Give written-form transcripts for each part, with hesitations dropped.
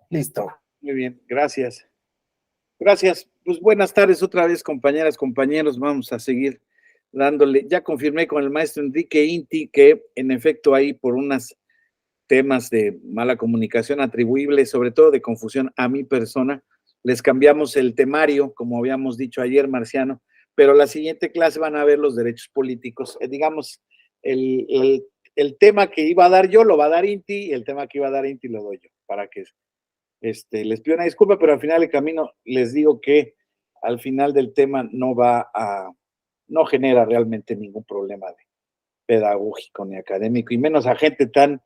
Listo. Muy bien, gracias. Gracias. Pues buenas tardes otra vez, compañeras, compañeros. Vamos a seguir dándole. Ya confirmé con el maestro Enrique Inti que, en efecto, ahí por unos temas de mala comunicación atribuible, sobre todo de confusión a mi persona, les cambiamos el temario, como habíamos dicho ayer, Marciano, pero la siguiente clase van a ver los derechos políticos. Digamos, el, el, el tema que iba a dar yo lo va a dar Inti y el tema que iba a dar Inti lo doy yo, para que les pido una disculpa, pero al final del camino les digo que al final del tema no genera realmente ningún problema pedagógico ni académico, y menos a gente tan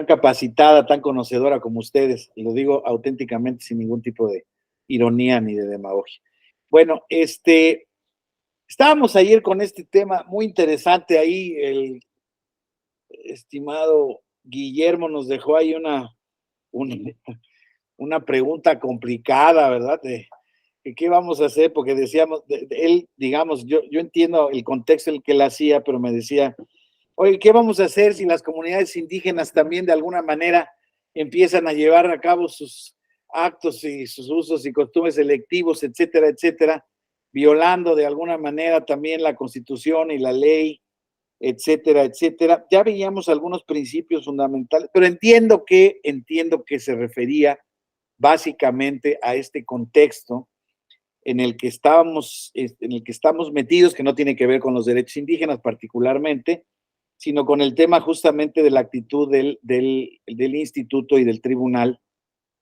capacitada, tan conocedora como ustedes, y lo digo auténticamente sin ningún tipo de ironía ni de demagogia. Bueno, estábamos ayer con este tema muy interesante ahí, el estimado Guillermo nos dejó ahí una, una pregunta complicada, ¿verdad? De qué vamos a hacer, porque decíamos, él, digamos, yo entiendo el contexto en el que él hacía, pero me decía, oye, ¿qué vamos a hacer si las comunidades indígenas también de alguna manera empiezan a llevar a cabo sus actos y sus usos y costumbres selectivos, etcétera, etcétera, violando de alguna manera también la Constitución y la ley, etcétera, etcétera? Ya veíamos algunos principios fundamentales, pero entiendo que se refería básicamente a este contexto en el que estamos metidos, que no tiene que ver con los derechos indígenas particularmente, sino con el tema justamente de la actitud del instituto y del tribunal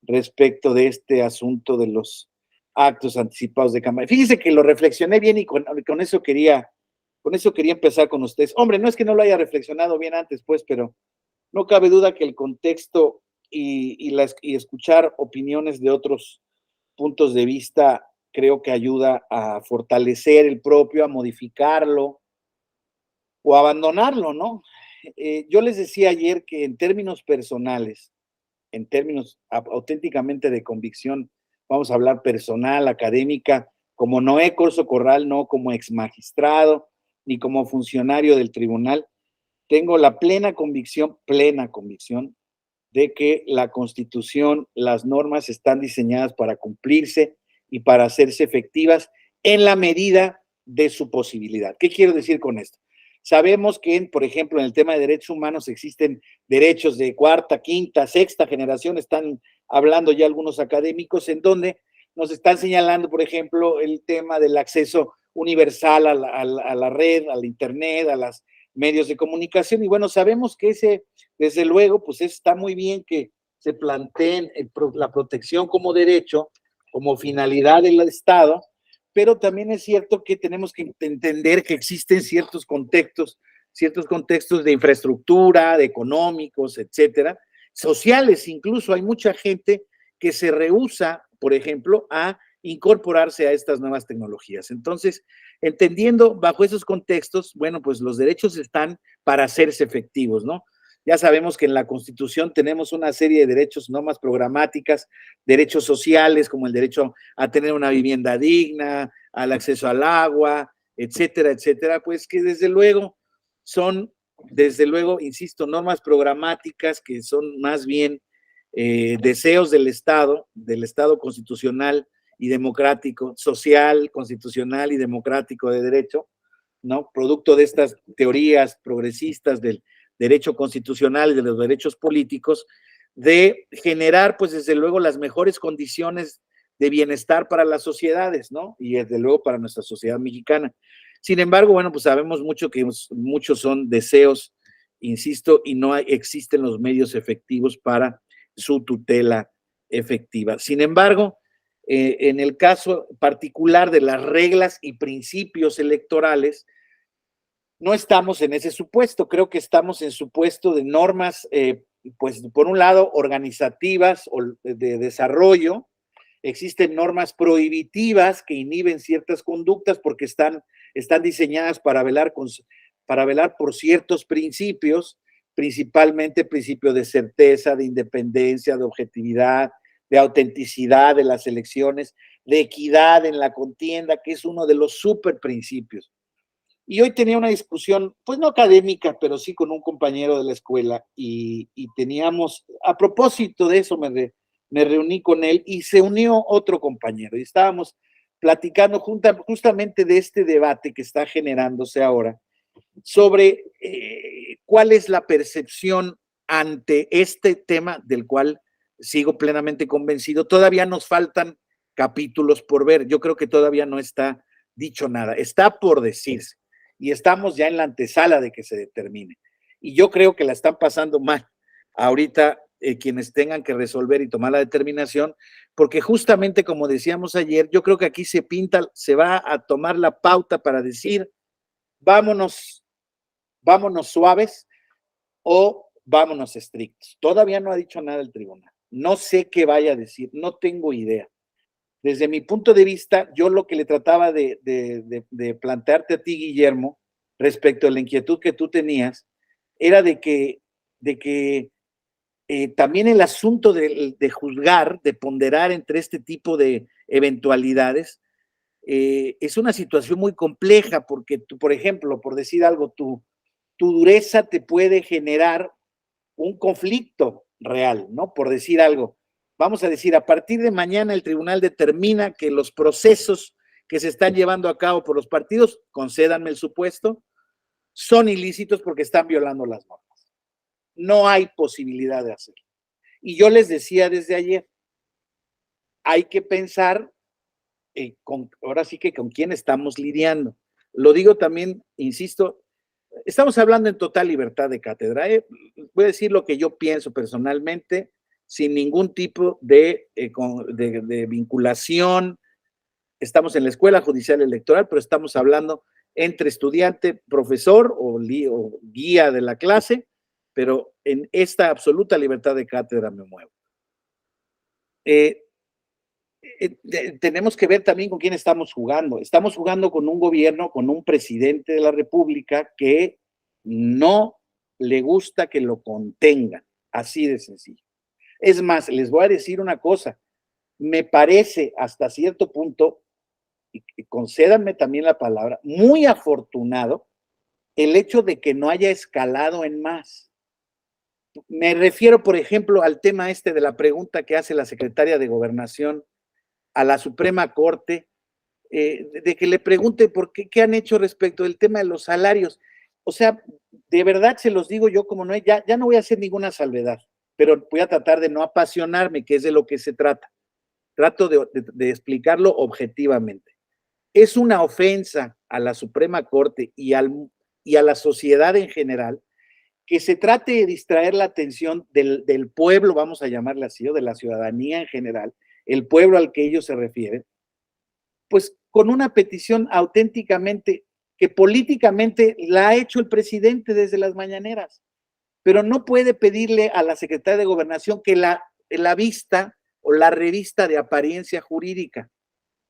respecto de este asunto de los actos anticipados de campaña. Fíjense que lo reflexioné bien y con eso quería empezar con ustedes. Hombre, no es que no lo haya reflexionado bien antes, pues, pero no cabe duda que el contexto y escuchar opiniones de otros puntos de vista creo que ayuda a fortalecer el propio, a modificarlo o a abandonarlo, ¿no? Yo les decía ayer que en términos personales, en términos auténticamente de convicción, vamos a hablar personal, académica, como Noé Corso Corral, no como ex magistrado, ni como funcionario del tribunal, tengo la plena convicción de que la Constitución, las normas están diseñadas para cumplirse y para hacerse efectivas en la medida de su posibilidad. ¿Qué quiero decir con esto? Sabemos que, por ejemplo, en el tema de derechos humanos existen derechos de cuarta, quinta, sexta generación, están hablando ya algunos académicos, en donde nos están señalando, por ejemplo, el tema del acceso universal a la red, al Internet, a los medios de comunicación. Y bueno, sabemos que desde luego, pues está muy bien que se planteen la protección como derecho, como finalidad del Estado, pero también es cierto que tenemos que entender que existen ciertos contextos de infraestructura, de económicos, etcétera, sociales incluso. Hay mucha gente que se rehúsa, por ejemplo, a incorporarse a estas nuevas tecnologías. Entonces, entendiendo bajo esos contextos, bueno, pues los derechos están para hacerse efectivos, ¿no? Ya sabemos que en la Constitución tenemos una serie de derechos, normas programáticas, derechos sociales, como el derecho a tener una vivienda digna, al acceso al agua, etcétera, etcétera, pues que desde luego, insisto, normas programáticas que son más bien deseos del Estado constitucional y democrático, social, constitucional y democrático de derecho, ¿no? Producto de estas teorías progresistas del derecho constitucional y de los derechos políticos, de generar, pues desde luego, las mejores condiciones de bienestar para las sociedades, ¿no? Y desde luego para nuestra sociedad mexicana. Sin embargo, bueno, pues sabemos mucho que muchos son deseos, insisto, y no existen los medios efectivos para su tutela efectiva. Sin embargo, en el caso particular de las reglas y principios electorales, no estamos en ese supuesto, creo que estamos en supuesto de normas, pues por un lado, organizativas o de desarrollo. Existen normas prohibitivas que inhiben ciertas conductas porque están diseñadas para velar por ciertos principios, principalmente principio de certeza, de independencia, de objetividad, de autenticidad de las elecciones, de equidad en la contienda, que es uno de los super principios. Y hoy tenía una discusión, pues no académica, pero sí con un compañero de la escuela y teníamos, a propósito de eso, me reuní con él y se unió otro compañero y estábamos platicando justamente de este debate que está generándose ahora sobre cuál es la percepción ante este tema del cual sigo plenamente convencido. Todavía nos faltan capítulos por ver. Yo creo que todavía no está dicho nada. Está por decirse y estamos ya en la antesala de que se determine. Y yo creo que la están pasando mal ahorita quienes tengan que resolver y tomar la determinación, porque justamente como decíamos ayer, yo creo que aquí se pinta, se va a tomar la pauta para decir, vámonos suaves o vámonos estrictos. Todavía no ha dicho nada el tribunal. No sé qué vaya a decir, no tengo idea. Desde mi punto de vista, yo lo que le trataba de plantearte a ti, Guillermo, respecto a la inquietud que tú tenías, era de que también el asunto de juzgar, de ponderar entre este tipo de eventualidades, es una situación muy compleja porque tú, por ejemplo, por decir algo, tu dureza te puede generar un conflicto real, ¿no? Por decir algo. Vamos a decir, a partir de mañana el tribunal determina que los procesos que se están llevando a cabo por los partidos, concédanme el supuesto, son ilícitos porque están violando las normas. No hay posibilidad de hacerlo. Y yo les decía desde ayer, hay que pensar ahora sí que con quién estamos lidiando. Lo digo también, insisto, estamos hablando en total libertad de cátedra. Voy a decir lo que yo pienso personalmente, sin ningún tipo de vinculación. Estamos en la Escuela Judicial Electoral, pero estamos hablando entre estudiante, profesor o guía de la clase, pero en esta absoluta libertad de cátedra me muevo. Tenemos que ver también con quién estamos jugando. Estamos jugando con un gobierno, con un presidente de la República que no le gusta que lo contengan, así de sencillo. Es más, les voy a decir una cosa, me parece hasta cierto punto, y concédanme también la palabra, muy afortunado el hecho de que no haya escalado en más. Me refiero, por ejemplo, al tema de la pregunta que hace la secretaria de Gobernación a la Suprema Corte, de que le pregunte por qué han hecho respecto del tema de los salarios. O sea, de verdad se los digo yo como no, ya no voy a hacer ninguna salvedad, pero voy a tratar de no apasionarme, que es de lo que se trata. Trato de explicarlo objetivamente. Es una ofensa a la Suprema Corte y a la sociedad en general que se trate de distraer la atención del pueblo, vamos a llamarle así, o de la ciudadanía en general, el pueblo al que ellos se refieren, pues con una petición auténticamente que políticamente la ha hecho el presidente desde las mañaneras, pero no puede pedirle a la secretaria de Gobernación que la vista o la revista de apariencia jurídica,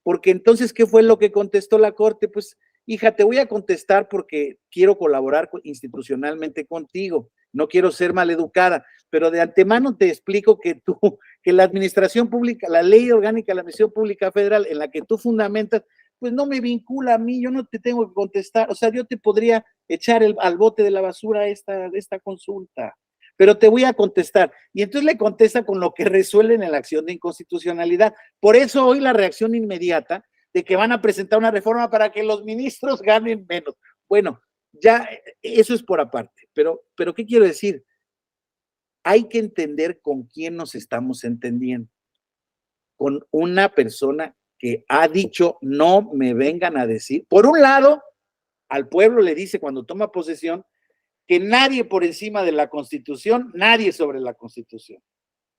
porque entonces, ¿qué fue lo que contestó la Corte? Pues, hija, te voy a contestar porque quiero colaborar institucionalmente contigo, no quiero ser maleducada, pero de antemano te explico que la administración pública, la ley orgánica de la administración pública federal en la que tú fundamentas, pues no me vincula a mí, yo no te tengo que contestar, o sea, yo te podría echar al bote de la basura esta consulta, pero te voy a contestar. Y entonces le contesta con lo que resuelven en la acción de inconstitucionalidad. Por eso hoy la reacción inmediata de que van a presentar una reforma para que los ministros ganen menos. Bueno, ya eso es por aparte, pero ¿qué quiero decir? Hay que entender con quién nos estamos entendiendo. Con una persona que ha dicho, no me vengan a decir, por un lado, al pueblo le dice cuando toma posesión, que nadie por encima de la Constitución, nadie sobre la Constitución.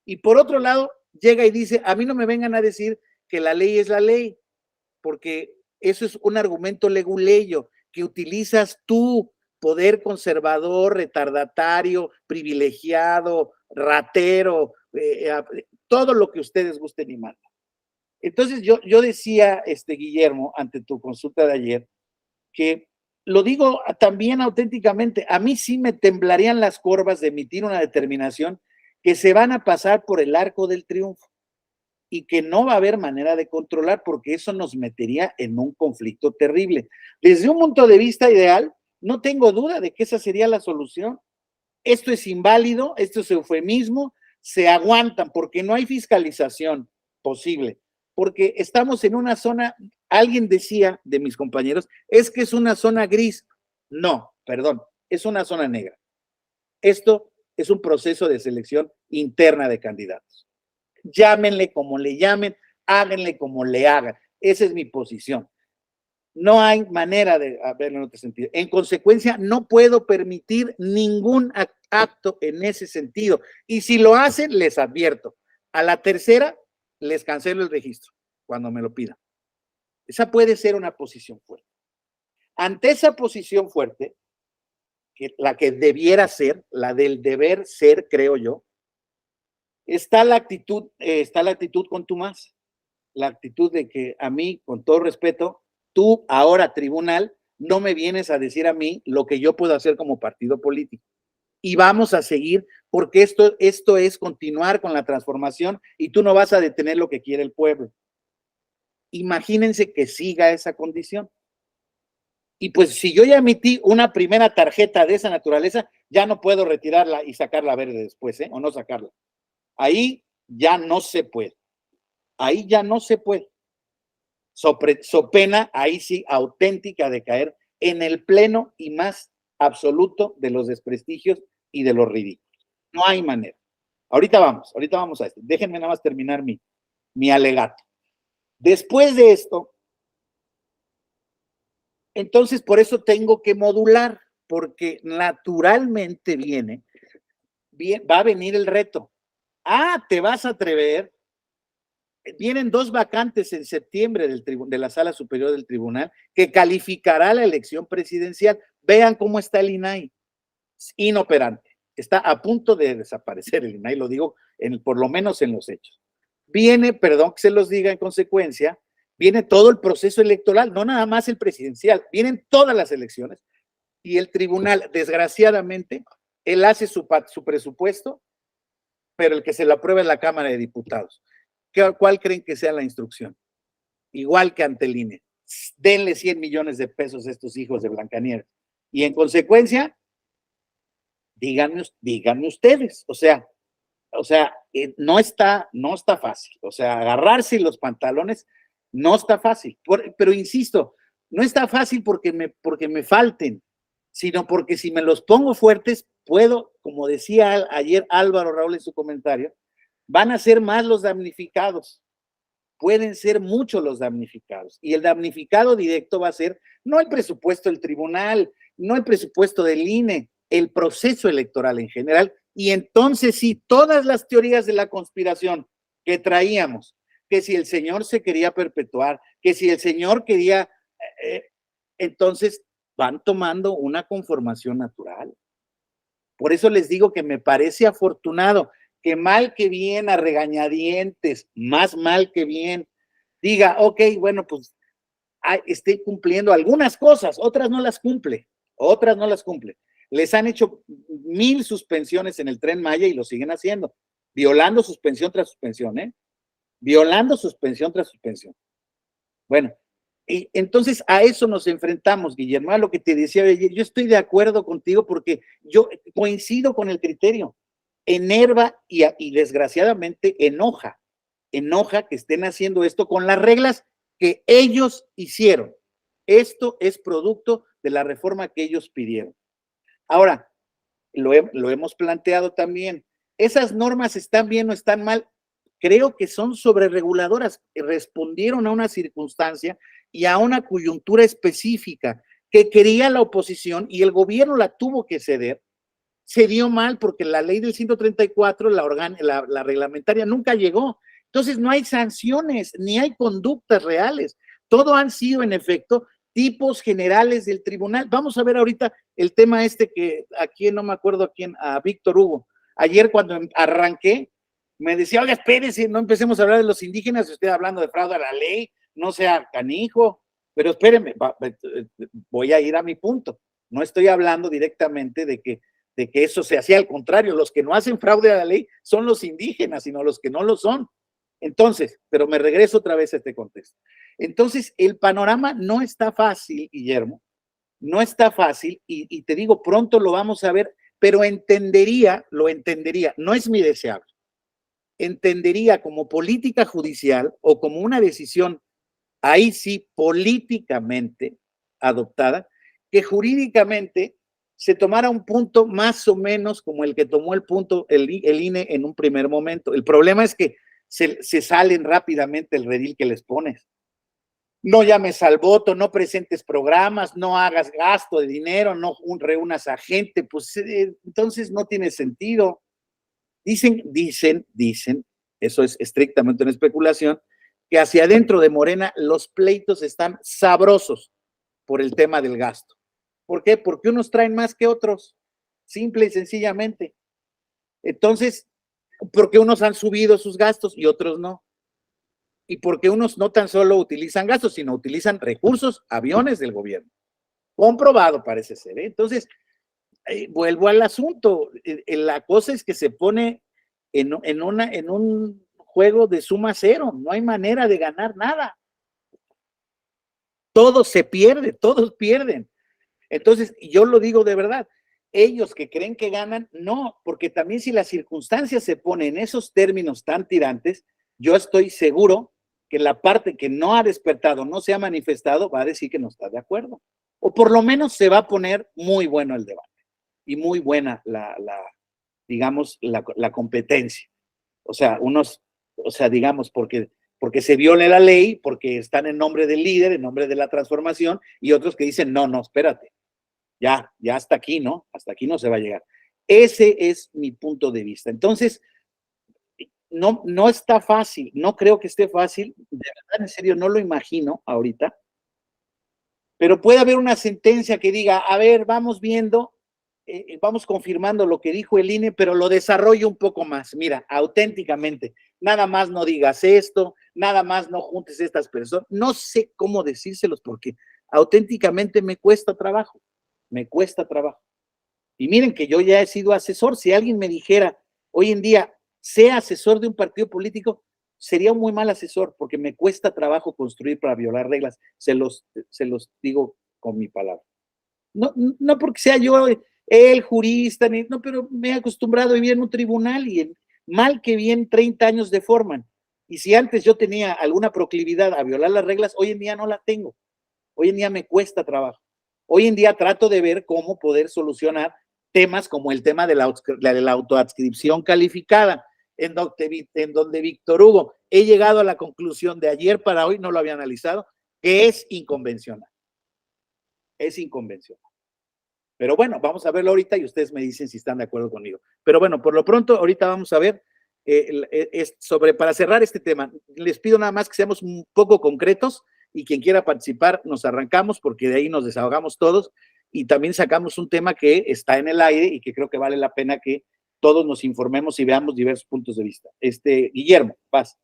Y por otro lado, llega y dice, a mí no me vengan a decir que la ley es la ley, porque eso es un argumento leguleyo que utilizas tú, poder conservador, retardatario, privilegiado, ratero, todo lo que ustedes gusten y mandan. Entonces yo decía, Guillermo, ante tu consulta de ayer, que lo digo también auténticamente, a mí sí me temblarían las corvas de emitir una determinación que se van a pasar por el arco del triunfo y que no va a haber manera de controlar porque eso nos metería en un conflicto terrible. Desde un punto de vista ideal, no tengo duda de que esa sería la solución. Esto es inválido, esto es eufemismo, se aguantan porque no hay fiscalización posible, porque estamos en una zona, alguien decía de mis compañeros, es que es una zona gris. No, perdón, es una zona negra. Esto es un proceso de selección interna de candidatos. Llámenle como le llamen, háganle como le hagan. Esa es mi posición. No hay manera de verlo en otro sentido. En consecuencia, no puedo permitir ningún acto en ese sentido. Y si lo hacen, les advierto. A la tercera, les cancelo el registro cuando me lo pidan. Esa puede ser una posición fuerte. Ante esa posición fuerte, la que debiera ser, la del deber ser, creo yo, está la actitud contumaz, la actitud de que a mí, con todo respeto, tú ahora tribunal, no me vienes a decir a mí lo que yo puedo hacer como partido político. Y vamos a seguir porque esto es continuar con la transformación y tú no vas a detener lo que quiere el pueblo. Imagínense que siga esa condición. Y pues si yo ya emití una primera tarjeta de esa naturaleza, ya no puedo retirarla y sacarla verde después, ¿eh? O no sacarla. Ahí ya no se puede. Ahí ya no se puede. So pena, ahí sí, auténtica de caer en el pleno y más absoluto de los desprestigios y de los ridículos. No hay manera. Ahorita vamos a esto. Déjenme nada más terminar mi alegato. Después de esto, entonces por eso tengo que modular, porque naturalmente va a venir el reto. Ah, te vas a atrever. Vienen 2 vacantes en septiembre de la Sala Superior del Tribunal que calificará la elección presidencial. Vean cómo está el INAI. Inoperante. Está a punto de desaparecer el INAI, lo digo por lo menos en los hechos. Viene, perdón que se los diga en consecuencia, viene todo el proceso electoral, no nada más el presidencial, vienen todas las elecciones y el tribunal, desgraciadamente, él hace su presupuesto, pero el que se lo aprueba es la Cámara de Diputados. ¿Cuál creen que sea la instrucción? Igual que ante el INE. Denle 100 millones de pesos a estos hijos de Blancanieves. Y en consecuencia, díganme ustedes, o sea, no está fácil. O sea, agarrarse los pantalones no está fácil. Pero insisto, no está fácil porque me falten, sino porque si me los pongo fuertes, puedo, como decía ayer Álvaro Raúl en su comentario, van a ser más los damnificados. Pueden ser muchos los damnificados. Y el damnificado directo va a ser no el presupuesto del tribunal, no el presupuesto del INE, el proceso electoral en general. Y entonces sí, todas las teorías de la conspiración que traíamos, que si el señor se quería perpetuar, que si el señor quería, entonces van tomando una conformación natural. Por eso les digo que me parece afortunado que mal que bien, a regañadientes, más mal que bien, diga, ok, bueno, pues estoy cumpliendo algunas cosas, otras no las cumple. Les han hecho 1000 suspensiones en el Tren Maya y lo siguen haciendo, violando suspensión tras suspensión, violando suspensión tras suspensión. Bueno, y entonces a eso nos enfrentamos, Guillermo, a lo que te decía, yo estoy de acuerdo contigo porque yo coincido con el criterio. Enerva y desgraciadamente enoja que estén haciendo esto con las reglas que ellos hicieron. Esto es producto de la reforma que ellos pidieron. Ahora, lo hemos planteado también. ¿Esas normas están bien o están mal? Creo que son sobrereguladoras, respondieron a una circunstancia y a una coyuntura específica que quería la oposición y el gobierno la tuvo que ceder. Se dio mal porque la ley del 134, la reglamentaria, nunca llegó. Entonces no hay sanciones, ni hay conductas reales. Todo han sido, en efecto, tipos generales del tribunal. Vamos a ver ahorita el tema que aquí no me acuerdo a Víctor Hugo. Ayer cuando arranqué, me decía, oiga, espérese, no empecemos a hablar de los indígenas, estoy hablando de fraude a la ley, no sea canijo, pero espérenme, voy a ir a mi punto. No estoy hablando directamente de que eso se hacía, al contrario, los que no hacen fraude a la ley son los indígenas, sino los que no lo son. Entonces, pero me regreso otra vez a este contexto. Entonces, el panorama no está fácil, Guillermo, no está fácil, y te digo, pronto lo vamos a ver, pero lo entendería, no es mi deseable, entendería como política judicial o como una decisión, ahí sí, políticamente adoptada, que jurídicamente se tomara un punto más o menos como el que tomó el INE en un primer momento. El problema es que se salen rápidamente el redil que les pones. No llames al voto, no presentes programas, no hagas gasto de dinero, no reúnas a gente, pues entonces no tiene sentido. Dicen, eso es estrictamente una especulación, que hacia adentro de Morena los pleitos están sabrosos por el tema del gasto. ¿Por qué? Porque unos traen más que otros, simple y sencillamente. Entonces, porque unos han subido sus gastos y otros no. Y porque unos no tan solo utilizan gastos, sino utilizan recursos, aviones del gobierno. Comprobado parece ser, ¿eh? Entonces, vuelvo al asunto. La cosa es que se pone en un juego de suma cero. No hay manera de ganar nada. Todo se pierde, todos pierden. Entonces, yo lo digo de verdad, ellos que creen que ganan, no, porque también si las circunstancias se ponen en esos términos tan tirantes, yo estoy seguro que la parte que no ha despertado, no se ha manifestado, va a decir que no está de acuerdo. O por lo menos se va a poner muy bueno el debate y muy buena digamos, la competencia. O sea, digamos, porque se viole la ley, porque están en nombre del líder, en nombre de la transformación, y otros que dicen, no, espérate, ya hasta aquí, ¿no? Hasta aquí no se va a llegar. Ese es mi punto de vista. Entonces, no está fácil, no creo que esté fácil, de verdad, en serio, no lo imagino ahorita, pero puede haber una sentencia que diga, a ver, vamos viendo, vamos confirmando lo que dijo el INE, pero lo desarrollo un poco más. Mira, auténticamente, nada más no digas esto, nada más no juntes estas personas. No sé cómo decírselos porque auténticamente me cuesta trabajo. Y miren que yo ya he sido asesor. Si alguien me dijera, hoy en día, sea asesor de un partido político, sería un muy mal asesor porque me cuesta trabajo construir para violar reglas. Se los digo con mi palabra. No porque sea yo el jurista, no, pero me he acostumbrado a vivir en un tribunal y mal que bien 30 años de forman. Y si antes yo tenía alguna proclividad a violar las reglas, hoy en día no la tengo. Hoy en día me cuesta trabajo. Hoy en día trato de ver cómo poder solucionar temas como el tema de la autoadscripción calificada, en donde Víctor Hugo, he llegado a la conclusión de ayer para hoy, no lo había analizado, que es inconvencional. Es inconvencional. Pero bueno, vamos a verlo ahorita y ustedes me dicen si están de acuerdo conmigo. Pero bueno, por lo pronto, ahorita vamos a ver para cerrar este tema. Les pido nada más que seamos un poco concretos y quien quiera participar, nos arrancamos porque de ahí nos desahogamos todos y también sacamos un tema que está en el aire y que creo que vale la pena que todos nos informemos y veamos diversos puntos de vista. Guillermo, paz.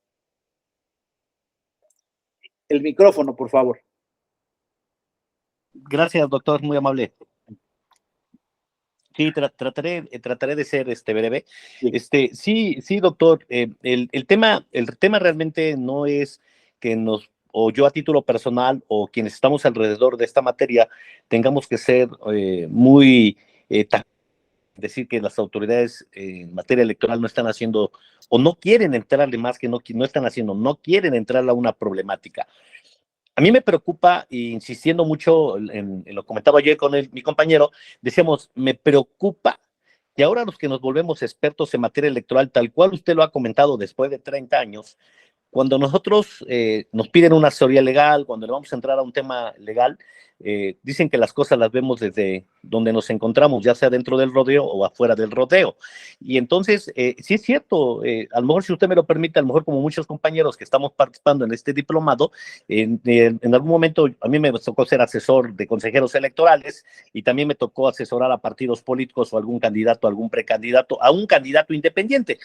El micrófono, por favor. Gracias, doctor, muy amable. Sí, trataré de ser breve. Sí, doctor, el tema realmente no es que o yo a título personal, o quienes estamos alrededor de esta materia, tengamos que ser muy decir que las autoridades en materia electoral no están haciendo, o no quieren entrarle más que no están haciendo, no quieren entrar a una problemática. A mí me preocupa, insistiendo mucho en lo comentaba ayer con mi compañero, decíamos, me preocupa que ahora los que nos volvemos expertos en materia electoral, tal cual usted lo ha comentado después de 30 años, cuando nosotros nos piden una asesoría legal, cuando le vamos a entrar a un tema legal, dicen que las cosas las vemos desde donde nos encontramos, ya sea dentro del rodeo o afuera del rodeo. Y entonces, sí es cierto, a lo mejor si usted me lo permite, a lo mejor como muchos compañeros que estamos participando en este diplomado, en algún momento a mí me tocó ser asesor de consejeros electorales y también me tocó asesorar a partidos políticos o algún candidato, algún precandidato, a un candidato independiente.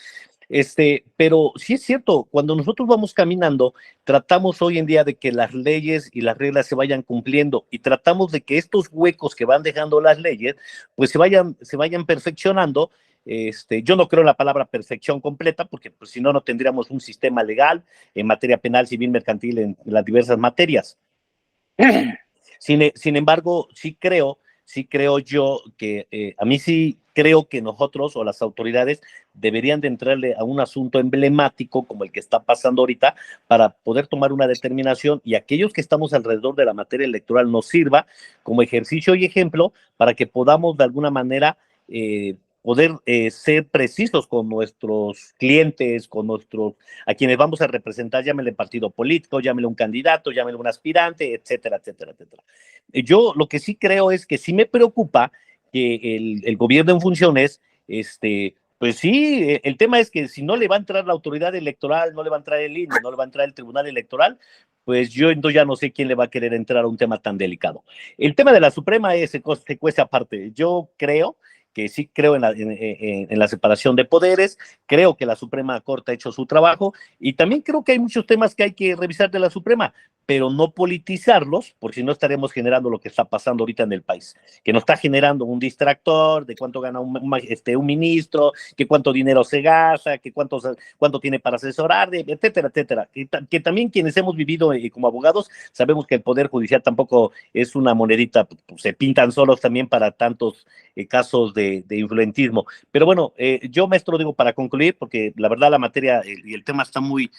Pero sí es cierto, cuando nosotros vamos caminando, tratamos hoy en día de que las leyes y las reglas se vayan cumpliendo y tratamos de que estos huecos que van dejando las leyes, pues se vayan perfeccionando. Yo no creo en la palabra perfección completa, porque pues, si no, no tendríamos un sistema legal en materia penal, civil, mercantil, en las diversas materias. Sin embargo, sí creo sí creo yo que a mí sí creo que nosotros o las autoridades deberían de entrarle a un asunto emblemático como el que está pasando ahorita para poder tomar una determinación y aquellos que estamos alrededor de la materia electoral nos sirva como ejercicio y ejemplo para que podamos de alguna manera poder ser precisos con nuestros clientes, con nuestros, a quienes vamos a representar, llámele partido político, llámele un candidato, llámele un aspirante, etcétera, etcétera, etcétera. Yo lo que sí creo es que sí me preocupa que el gobierno en funciones, pues sí, el tema es que si no le va a entrar la autoridad electoral, no le va a entrar el INE, no le va a entrar el Tribunal Electoral, pues yo entonces ya no sé quién le va a querer entrar a un tema tan delicado. El tema de la Suprema es se cuece aparte. Yo creo que sí creo en la separación de poderes, creo que la Suprema Corte ha hecho su trabajo y también creo que hay muchos temas que hay que revisar de la Suprema, pero no politizarlos, porque si no estaremos generando lo que está pasando ahorita en el país, que nos está generando un distractor de cuánto gana un ministro, que cuánto dinero se gasta, que cuánto tiene para asesorar, etcétera, etcétera. Que también quienes hemos vivido como abogados sabemos que el Poder Judicial tampoco es una monedita, pues, se pintan solos también para tantos casos de influentismo. Pero bueno, yo, maestro, digo para concluir, porque la verdad la materia y el tema está muy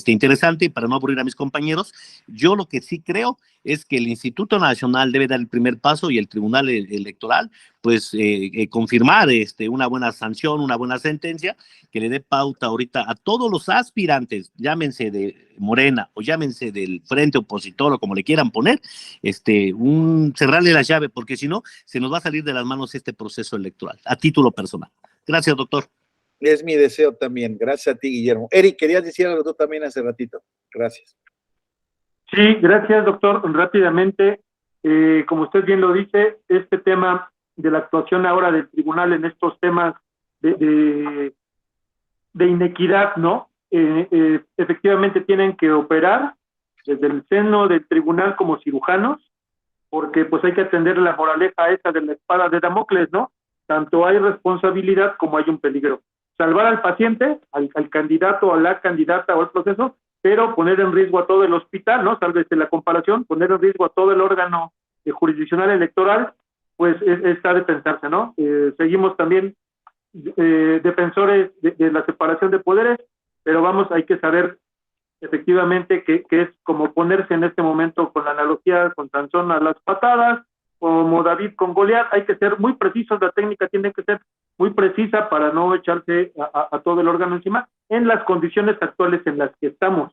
interesante, para no aburrir a mis compañeros, yo lo que sí creo es que el Instituto Nacional debe dar el primer paso y el Tribunal Electoral, pues, confirmar una buena sanción, una buena sentencia, que le dé pauta ahorita a todos los aspirantes, llámense de Morena o llámense del Frente Opositor o como le quieran poner, cerrarle la llave, porque si no, se nos va a salir de las manos este proceso electoral, a título personal. Gracias, doctor. Es mi deseo también. Gracias a ti, Guillermo. Eric, querías decir algo tú también hace ratito. Gracias. Sí, gracias, doctor. Rápidamente, como usted bien lo dice, este tema de la actuación ahora del tribunal en estos temas de inequidad, ¿no? Efectivamente tienen que operar desde el seno del tribunal como cirujanos, porque pues hay que atender la moraleja esa de la espada de Damocles, ¿no? Tanto hay responsabilidad como hay un peligro. Salvar al paciente, al candidato, a la candidata o al proceso, pero poner en riesgo a todo el hospital, ¿no? Sálvese la comparación, poner en riesgo a todo el órgano jurisdiccional electoral, pues está de pensarse, ¿no? Seguimos también defensores de la separación de poderes, pero vamos, hay que saber efectivamente que es como ponerse en este momento con la analogía con Sansón a las patadas, como David con Goliat, hay que ser muy precisos, la técnica tiene que ser muy precisa para no echarse a todo el órgano encima en las condiciones actuales en las que estamos.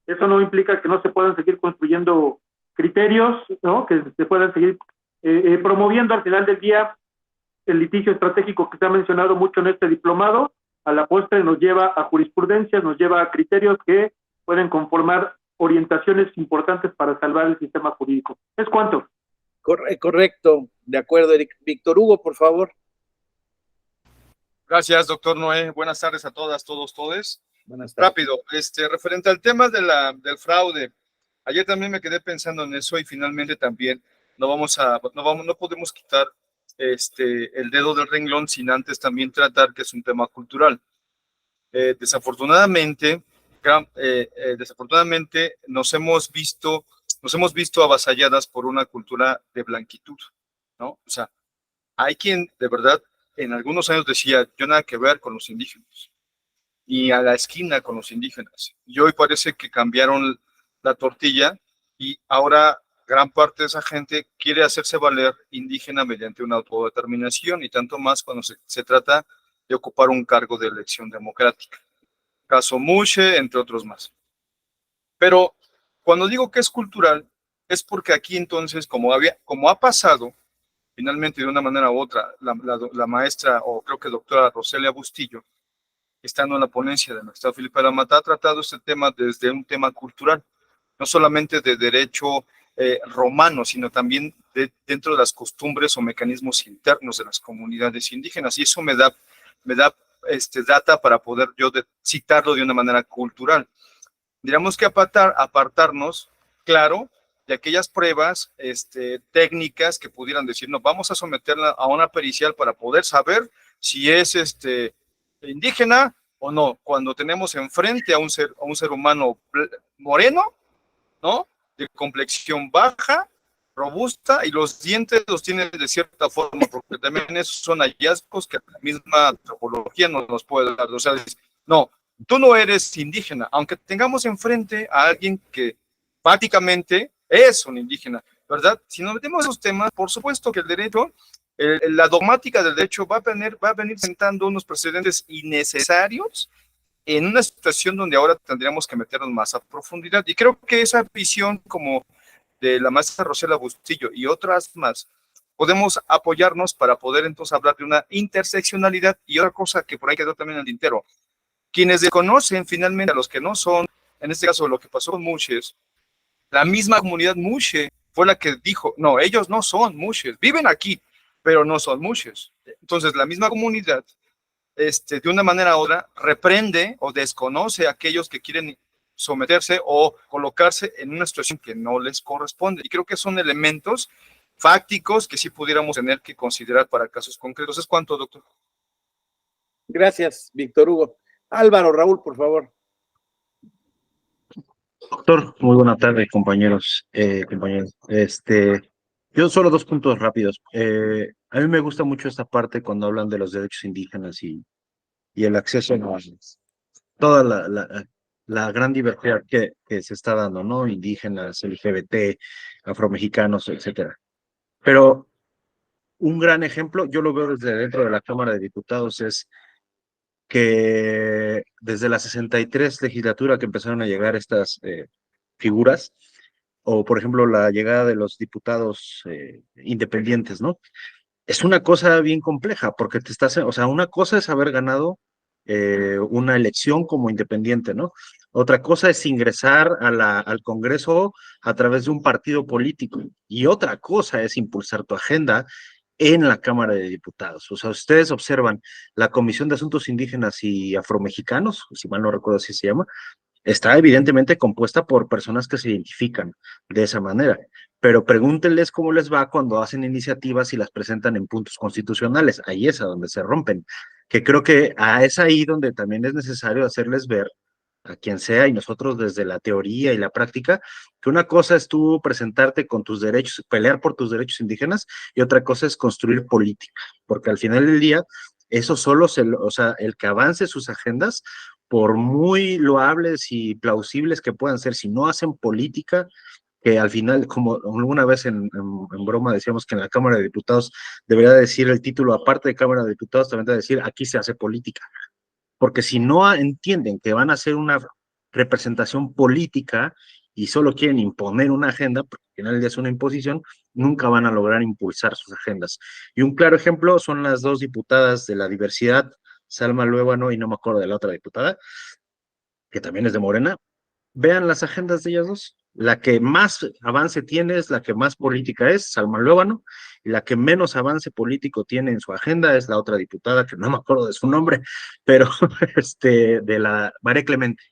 Eso no implica que no se puedan seguir construyendo criterios, ¿no? Que se puedan seguir promoviendo al final del día el litigio estratégico que se ha mencionado mucho en este diplomado, a la postre nos lleva a jurisprudencias, nos lleva a criterios que pueden conformar orientaciones importantes para salvar el sistema jurídico. ¿Es cuánto? Correcto, de acuerdo, Eric. Víctor Hugo, por favor. Gracias, doctor Noé. Buenas tardes a todas, todos, todes. Buenas tardes. Rápido, referente al tema del fraude, ayer también me quedé pensando en eso y finalmente también no podemos quitar el dedo del renglón sin antes también tratar que es un tema cultural. Desafortunadamente nos hemos visto avasalladas por una cultura de blanquitud, ¿no? O sea, hay quien de verdad en algunos años decía, yo nada que ver con los indígenas, y a la esquina con los indígenas. Y hoy parece que cambiaron la tortilla y ahora gran parte de esa gente quiere hacerse valer indígena mediante una autodeterminación y tanto más cuando se trata de ocupar un cargo de elección democrática. Caso Mushe, entre otros más. Pero cuando digo que es cultural, es porque aquí entonces, como ha pasado, finalmente de una manera u otra, la maestra, o creo que doctora Roselia Bustillo, estando en la ponencia de nuestra Felipe Lamata, ha tratado este tema desde un tema cultural, no solamente de derecho romano, sino también dentro de las costumbres o mecanismos internos de las comunidades indígenas. Y eso me da data para poder yo citarlo de una manera cultural. Diríamos que apartarnos, claro, de aquellas pruebas técnicas que pudieran decirnos, vamos a someterla a una pericial para poder saber si es indígena o no, cuando tenemos enfrente a un ser humano moreno, ¿no? De complexión baja, robusta y los dientes los tiene de cierta forma, porque también esos son hallazgos que la misma antropología nos puede dar. O sea, no, tú no eres indígena, aunque tengamos enfrente a alguien que prácticamente es un indígena, ¿verdad? Si nos metemos a esos temas, por supuesto que el derecho, la dogmática del derecho va a venir sentando unos precedentes innecesarios en una situación donde ahora tendríamos que meternos más a profundidad. Y creo que esa visión como de la maestra Rosela Bustillo y otras más, podemos apoyarnos para poder entonces hablar de una interseccionalidad. Y otra cosa que por ahí quedó también en el tintero, quienes desconocen finalmente a los que no son, en este caso lo que pasó con Mushes, la misma comunidad Mushe fue la que dijo, no, ellos no son Mushes, viven aquí, pero no son Mushes. Entonces la misma comunidad, de una manera u otra, reprende o desconoce a aquellos que quieren someterse o colocarse en una situación que no les corresponde. Y creo que son elementos fácticos que sí pudiéramos tener que considerar para casos concretos. ¿Es cuánto, doctor? Gracias, Víctor Hugo. Álvaro, Raúl, por favor. Doctor, muy buena tarde, compañeros, compañeros. Yo solo dos puntos rápidos. A mí me gusta mucho esta parte cuando hablan de los derechos indígenas y el acceso a toda la gran diversidad que se está dando, ¿no? Indígenas, LGBT, afromexicanos, etcétera. Pero un gran ejemplo, yo lo veo desde dentro de la Cámara de Diputados, es que desde la 63 legislatura que empezaron a llegar estas figuras, o por ejemplo la llegada de los diputados independientes, ¿no? Es una cosa bien compleja, porque te estás, o sea, una cosa es haber ganado una elección como independiente, ¿no? Otra cosa es ingresar al Congreso a través de un partido político, y otra cosa es impulsar tu agenda en la Cámara de Diputados. O sea, ustedes observan la Comisión de Asuntos Indígenas y Afromexicanos, si mal no recuerdo así se llama, está evidentemente compuesta por personas que se identifican de esa manera, pero pregúntenles cómo les va cuando hacen iniciativas y las presentan en puntos constitucionales. Ahí es a donde se rompen, que creo que es ahí donde también es necesario hacerles ver a quien sea, y nosotros desde la teoría y la práctica, que una cosa es tú presentarte con tus derechos, pelear por tus derechos indígenas, y otra cosa es construir política, porque al final del día, eso solo o sea, el que avance sus agendas, por muy loables y plausibles que puedan ser, si no hacen política, que al final, como alguna vez en broma decíamos que en la Cámara de Diputados debería decir el título, aparte de Cámara de Diputados, también debería decir aquí se hace política, porque si no entienden que van a hacer una representación política y solo quieren imponer una agenda, porque al final del día es una imposición, nunca van a lograr impulsar sus agendas. Y un claro ejemplo son las dos diputadas de la diversidad, Salma Luébano y no me acuerdo de la otra diputada, que también es de Morena. Vean las agendas de ellas dos. La que más avance tiene es la que más política es, Salma Luébano, y la que menos avance político tiene en su agenda es la otra diputada, que no me acuerdo de su nombre, pero de la María Clemente.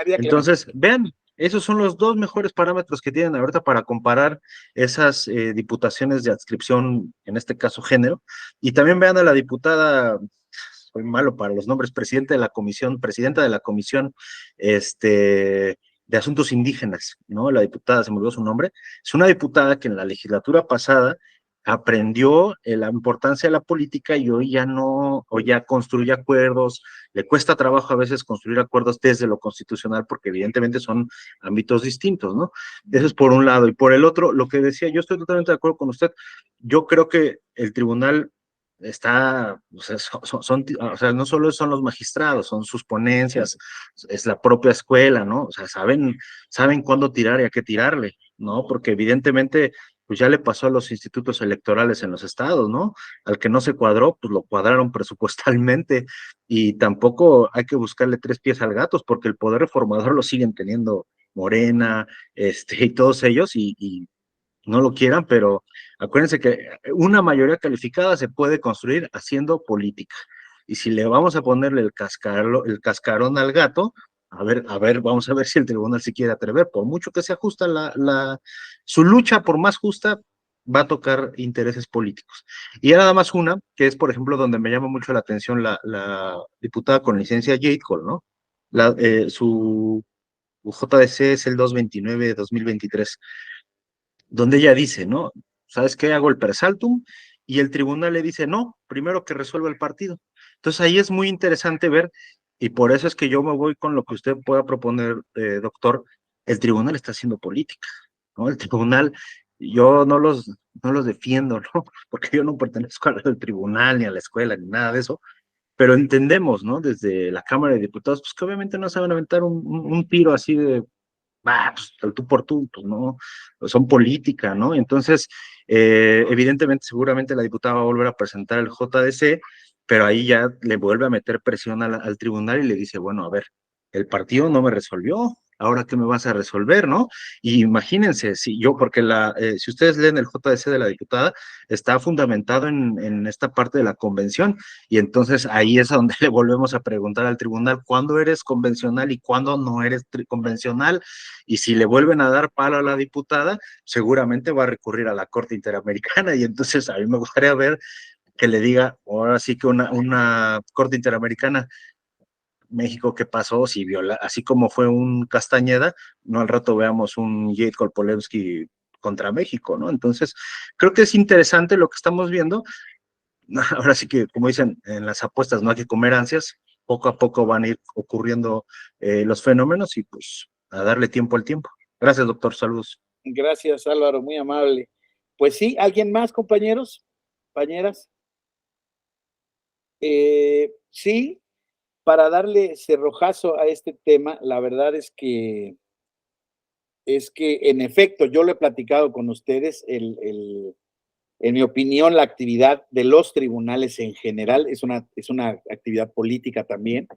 Entonces, vean, esos son los dos mejores parámetros que tienen ahorita para comparar esas diputaciones de adscripción, en este caso género, y también vean a la diputada, soy malo para los nombres, presidenta de la comisión, de Asuntos Indígenas, ¿no? La diputada, se me olvidó su nombre, es una diputada que en la legislatura pasada aprendió la importancia de la política y hoy ya no, o ya construye acuerdos, le cuesta trabajo a veces construir acuerdos desde lo constitucional porque evidentemente son ámbitos distintos, ¿no? Eso es por un lado. Y por el otro, lo que decía, yo estoy totalmente de acuerdo con usted, yo creo que el tribunal está, o sea, o sea, no solo son los magistrados, son sus ponencias, es la propia escuela, ¿no? O sea, saben cuándo tirar y a qué tirarle, ¿no? Porque evidentemente, pues ya le pasó a los institutos electorales en los estados, ¿no? Al que no se cuadró, pues lo cuadraron presupuestalmente, y tampoco hay que buscarle tres pies al gato, porque el poder reformador lo siguen teniendo Morena, y todos ellos, y no lo quieran, pero acuérdense que una mayoría calificada se puede construir haciendo política. Y si le vamos a ponerle el cascarón al gato, vamos a ver si el tribunal se quiere atrever. Por mucho que sea justa su lucha, por más justa, va a tocar intereses políticos. Y nada más una, que es, por ejemplo, donde me llama mucho la atención la diputada con licencia Jade Cole, ¿no? Su JDC es el 229-2023. donde ella dice, ¿no? ¿Sabes qué? Hago el persaltum y el tribunal le dice, no, primero que resuelva el partido. Entonces ahí es muy interesante ver, y por eso es que yo me voy con lo que usted pueda proponer, doctor, el tribunal está haciendo política, ¿no? El tribunal, yo no los defiendo, ¿no? Porque yo no pertenezco al tribunal, ni a la escuela, ni nada de eso, pero entendemos, ¿no? Desde la Cámara de Diputados, pues que obviamente no saben aventar un tiro así de, pues, el tú por tú, pues no, pues son política, ¿no? Entonces, evidentemente, seguramente la diputada va a volver a presentar el JDC, pero ahí ya le vuelve a meter presión al tribunal y le dice, bueno, a ver, el partido no me resolvió, ahora qué me vas a resolver, ¿no? Y imagínense, si ustedes leen el JDC de la diputada, está fundamentado en esta parte de la convención, y entonces ahí es a donde le volvemos a preguntar al tribunal cuándo eres convencional y cuándo no eres convencional, y si le vuelven a dar palo a la diputada, seguramente va a recurrir a la Corte Interamericana, y entonces a mí me gustaría ver que le diga, ahora sí que una Corte Interamericana, México, ¿qué pasó? Si viola, así como fue un Castañeda, no al rato veamos un Jade Kolpolevsky contra México, ¿no? Entonces, creo que es interesante lo que estamos viendo. Ahora sí que, como dicen, en las apuestas no hay que comer ansias, poco a poco van a ir ocurriendo los fenómenos y pues a darle tiempo al tiempo. Gracias, doctor, saludos. Gracias, Álvaro, muy amable. Pues sí, ¿alguien más, compañeros? Compañeras. Sí, para darle cerrojazo a este tema, la verdad es que en efecto, yo lo he platicado con ustedes, en mi opinión, la actividad de los tribunales en general es una actividad política también.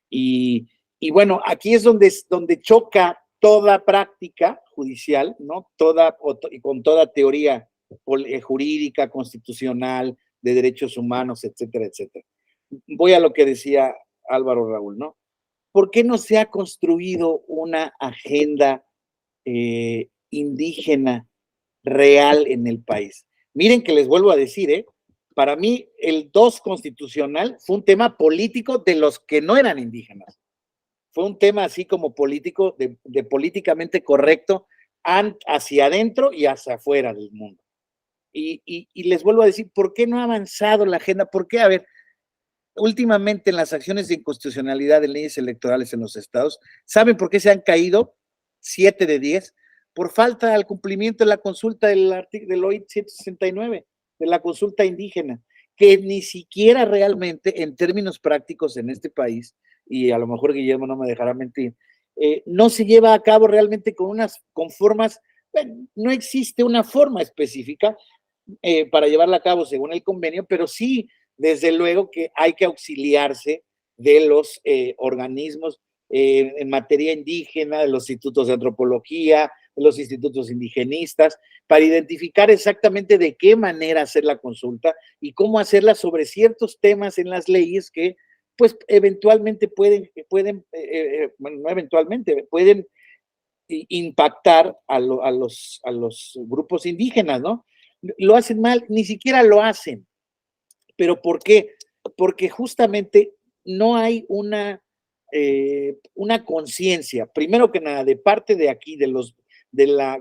Y, y bueno, aquí es donde choca toda práctica judicial, ¿no? Y con toda teoría jurídica, constitucional, de derechos humanos, etcétera, etcétera. Voy a lo que decía Álvaro Raúl, ¿no? ¿Por qué no se ha construido una agenda indígena real en el país? Miren que les vuelvo a decir, para mí el 2 constitucional fue un tema político de los que no eran indígenas. Fue un tema así como político, de políticamente correcto hacia adentro y hacia afuera del mundo. Y les vuelvo a decir, ¿por qué no ha avanzado la agenda? ¿Por qué? A ver, últimamente en las acciones de inconstitucionalidad de leyes electorales en los estados, ¿saben por qué se han caído 7 de 10? Por falta al cumplimiento de la consulta del OIT 169, de la consulta indígena, que ni siquiera realmente en términos prácticos en este país, y a lo mejor Guillermo no me dejará mentir, no se lleva a cabo realmente con formas, bueno, no existe una forma específica para llevarla a cabo según el convenio, pero sí, desde luego que hay que auxiliarse de los organismos en materia indígena, de los institutos de antropología, de los institutos indigenistas, para identificar exactamente de qué manera hacer la consulta y cómo hacerla sobre ciertos temas en las leyes que, pues, eventualmente bueno, no eventualmente, pueden impactar a los grupos indígenas, ¿no? Lo hacen mal, ni siquiera lo hacen. ¿Pero por qué? Porque justamente no hay una conciencia, primero que nada, de parte de aquí,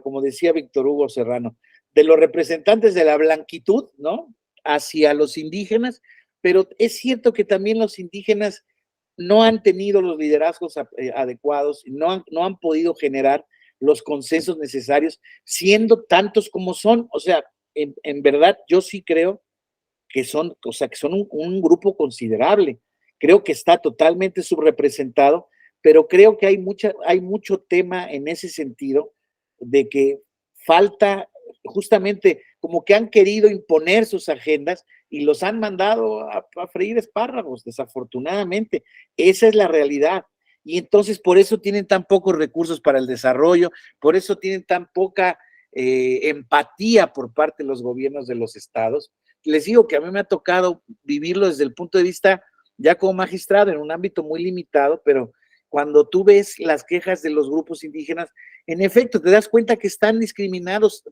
como decía Víctor Hugo Serrano, de los representantes de la blanquitud, ¿no? Hacia los indígenas, pero es cierto que también los indígenas no han tenido los liderazgos adecuados, no han podido generar los consensos necesarios, siendo tantos como son. O sea, en verdad, yo sí creo que son un grupo considerable. Creo que está totalmente subrepresentado, pero creo que hay mucho tema en ese sentido de que falta justamente como que han querido imponer sus agendas y los han mandado a freír espárragos, desafortunadamente. Esa es la realidad. Y entonces por eso tienen tan pocos recursos para el desarrollo, por eso tienen tan poca empatía por parte de los gobiernos de los estados. Les digo que a mí me ha tocado vivirlo desde el punto de vista ya como magistrado en un ámbito muy limitado, pero cuando tú ves las quejas de los grupos indígenas, en efecto te das cuenta que están discriminados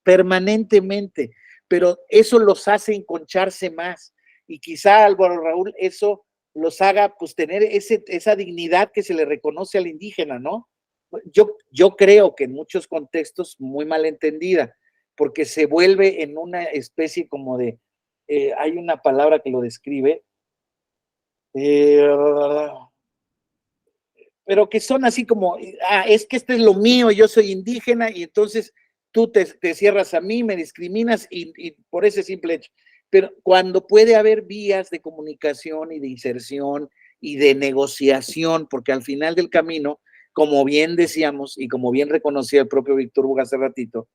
permanentemente, pero eso los hace enconcharse más y quizá, Álvaro Raúl, eso los haga pues tener esa dignidad que se le reconoce al indígena, ¿no? yo creo que en muchos contextos muy mal entendida, porque se vuelve en una especie como de, hay una palabra que lo describe, pero que son así como, es que esto es lo mío, yo soy indígena y entonces tú te cierras a mí, me discriminas y por ese simple hecho. Pero cuando puede haber vías de comunicación y de inserción y de negociación, porque al final del camino, como bien decíamos y como bien reconocía el propio Víctor Hugo hace ratito,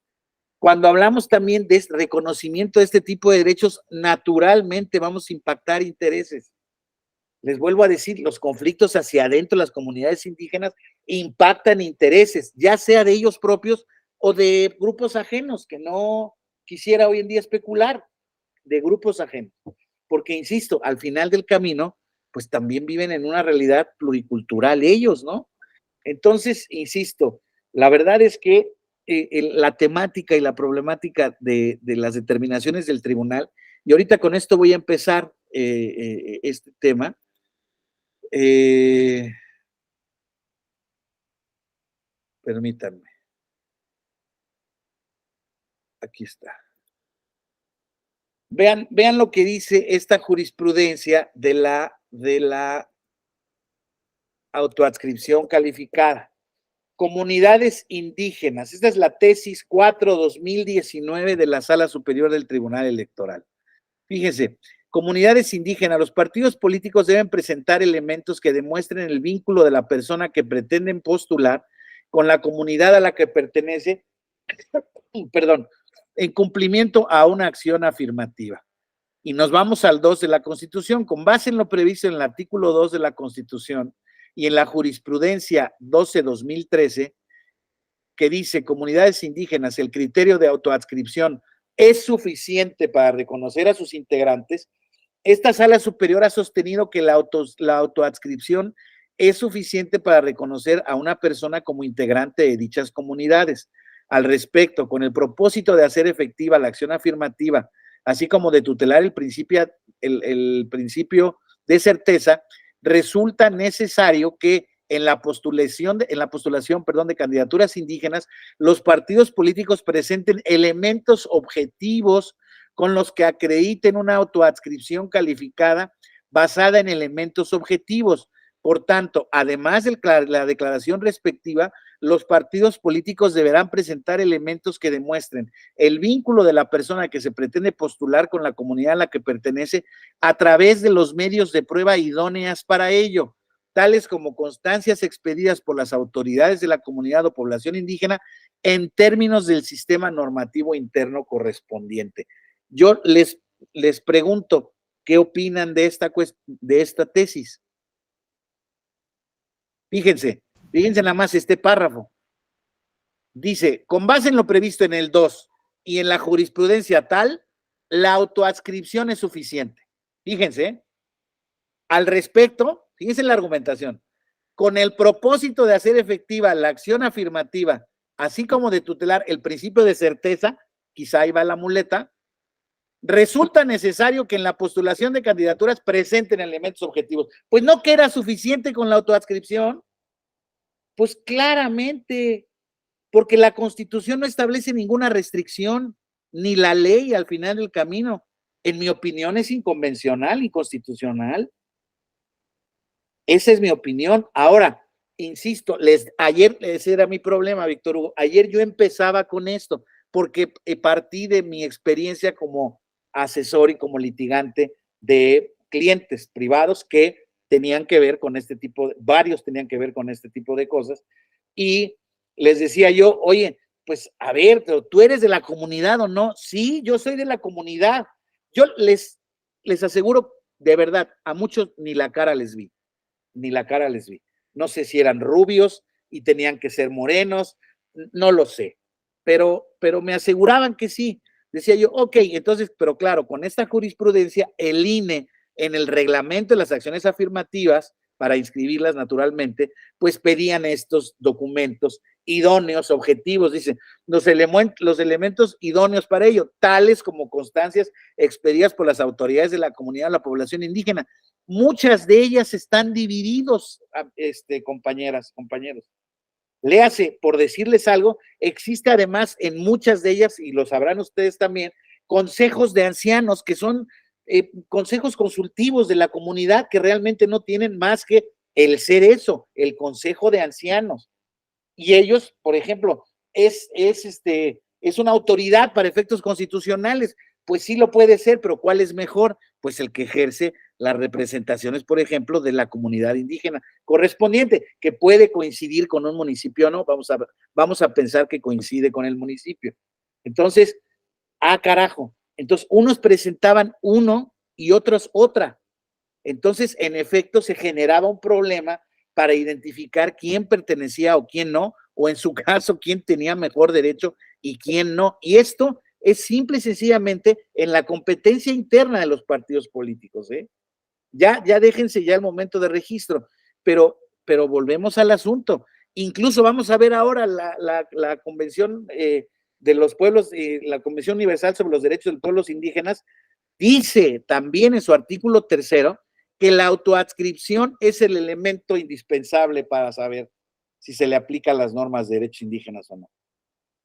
cuando hablamos también de reconocimiento de este tipo de derechos, naturalmente vamos a impactar intereses. Les vuelvo a decir, los conflictos hacia adentro de las comunidades indígenas impactan intereses, ya sea de ellos propios o de grupos ajenos, que no quisiera hoy en día especular, de grupos ajenos. Porque, insisto, al final del camino, pues también viven en una realidad pluricultural ellos, ¿no? Entonces, insisto, la verdad es que la temática y la problemática de las determinaciones del tribunal, y ahorita con esto voy a empezar este tema, permítanme. Aquí está. Vean lo que dice esta jurisprudencia de la autoadscripción calificada. Comunidades indígenas. Esta es la tesis 4/2019 de la Sala Superior del Tribunal Electoral. Fíjense, comunidades indígenas, los partidos políticos deben presentar elementos que demuestren el vínculo de la persona que pretenden postular con la comunidad a la que pertenece, perdón, en cumplimiento a una acción afirmativa. Y nos vamos al 2 de la Constitución. Con base en lo previsto en el artículo 2 de la Constitución y en la jurisprudencia 12/2013, que dice comunidades indígenas, el criterio de autoadscripción es suficiente para reconocer a sus integrantes, esta Sala Superior ha sostenido que la autoadscripción es suficiente para reconocer a una persona como integrante de dichas comunidades. Al respecto, con el propósito de hacer efectiva la acción afirmativa, así como de tutelar el principio de certeza, resulta necesario que en la postulación de candidaturas indígenas, los partidos políticos presenten elementos objetivos con los que acrediten una autoadscripción calificada basada en elementos objetivos. Por tanto, además de la declaración respectiva, los partidos políticos deberán presentar elementos que demuestren el vínculo de la persona que se pretende postular con la comunidad a la que pertenece a través de los medios de prueba idóneas para ello, tales como constancias expedidas por las autoridades de la comunidad o población indígena en términos del sistema normativo interno correspondiente. Yo les pregunto, ¿qué opinan de esta tesis? Fíjense nada más este párrafo. Dice, con base en lo previsto en el 2 y en la jurisprudencia tal, la autoadscripción es suficiente. Fíjense, al respecto, fíjense la argumentación, con el propósito de hacer efectiva la acción afirmativa, así como de tutelar el principio de certeza, quizá ahí va la muleta, resulta necesario que en la postulación de candidaturas presenten elementos objetivos. Pues no que era suficiente con la autoadscripción. Pues claramente, porque la Constitución no establece ninguna restricción, ni la ley al final del camino. En mi opinión es inconvencional, inconstitucional. Esa es mi opinión. Ahora, insisto, ayer ese era mi problema, Víctor Hugo. Ayer yo empezaba con esto, porque partí de mi experiencia como asesor y como litigante de clientes privados que tenían que ver con varios tenían que ver con este tipo de cosas, y les decía yo, oye, pues a ver, pero ¿tú eres de la comunidad o no? Sí, yo soy de la comunidad. Yo les aseguro, de verdad, a muchos ni la cara les vi. No sé si eran rubios y tenían que ser morenos, no lo sé, pero me aseguraban que sí. Decía yo, ok, entonces, pero claro, con esta jurisprudencia, el INE en el reglamento de las acciones afirmativas, para inscribirlas naturalmente, pues pedían estos documentos idóneos, objetivos, dicen, los elementos idóneos para ello, tales como constancias expedidas por las autoridades de la comunidad o la población indígena. Muchas de ellas están divididos, compañeras, compañeros. Léase, por decirles algo, existe además en muchas de ellas, y lo sabrán ustedes también, consejos de ancianos que son consejos consultivos de la comunidad que realmente no tienen más que el ser eso, el consejo de ancianos. Y ellos, por ejemplo, es una autoridad para efectos constitucionales. Pues sí lo puede ser, pero ¿cuál es mejor? Pues el que ejerce las representaciones, por ejemplo, de la comunidad indígena correspondiente, que puede coincidir con un municipio o no. Vamos a pensar que coincide con el municipio. Entonces, carajo. Entonces, unos presentaban uno y otros otra. Entonces, en efecto, se generaba un problema para identificar quién pertenecía o quién no, o en su caso, quién tenía mejor derecho y quién no. Y esto es simple y sencillamente en la competencia interna de los partidos políticos, ¿eh? Ya déjense ya el momento de registro, pero volvemos al asunto. Incluso vamos a ver ahora la Convención de los Pueblos, la Convención Universal sobre los Derechos de los Pueblos Indígenas, dice también en su artículo 3 que la autoadscripción es el elemento indispensable para saber si se le aplican las normas de derechos indígenas o no.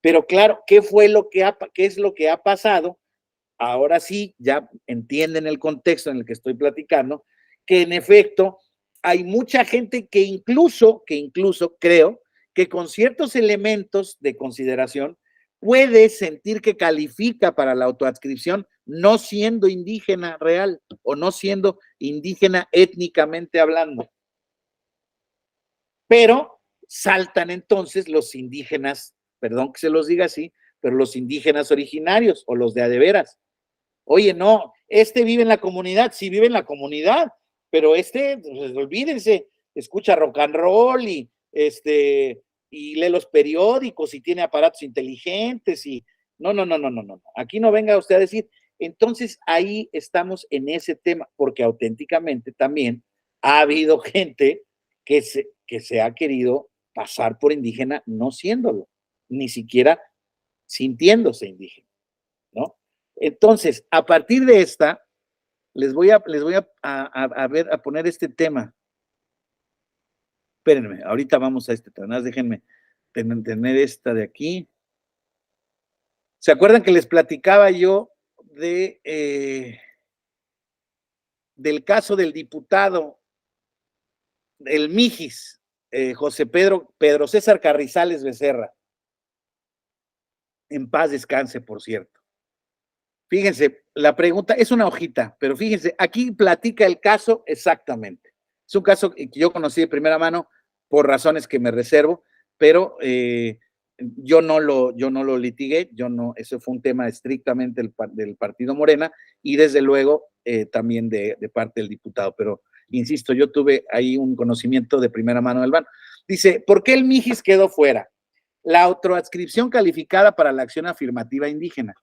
Pero claro, ¿qué es lo que ha pasado? Ahora sí, ya entienden el contexto en el que estoy platicando, que en efecto hay mucha gente que incluso creo que con ciertos elementos de consideración puede sentir que califica para la autoadscripción no siendo indígena real o no siendo indígena étnicamente hablando. Pero saltan entonces los indígenas, perdón que se los diga así, pero los indígenas originarios o los de a de veras. Oye, no, vive en la comunidad, sí vive en la comunidad, pero pues, olvídense, escucha rock and roll y lee los periódicos y tiene aparatos inteligentes y no. Aquí no venga usted a decir. Entonces ahí estamos en ese tema, porque auténticamente también ha habido gente que se ha querido pasar por indígena no siéndolo, ni siquiera sintiéndose indígena, ¿no? Entonces, a partir de esta, les voy a poner este tema. Espérenme, ahorita vamos a este tema, déjenme tener esta de aquí. ¿Se acuerdan que les platicaba yo del caso del diputado, el Mijis, José Pedro César Carrizales Becerra? En paz descanse, por cierto. Fíjense, la pregunta es una hojita, pero fíjense, aquí platica el caso exactamente. Es un caso que yo conocí de primera mano por razones que me reservo, pero yo no lo litigué, eso fue un tema estrictamente del partido Morena y desde luego también de parte del diputado, pero insisto, yo tuve ahí un conocimiento de primera mano del BAN. Dice, ¿por qué el Mijis quedó fuera? La autoadscripción calificada para la acción afirmativa indígena.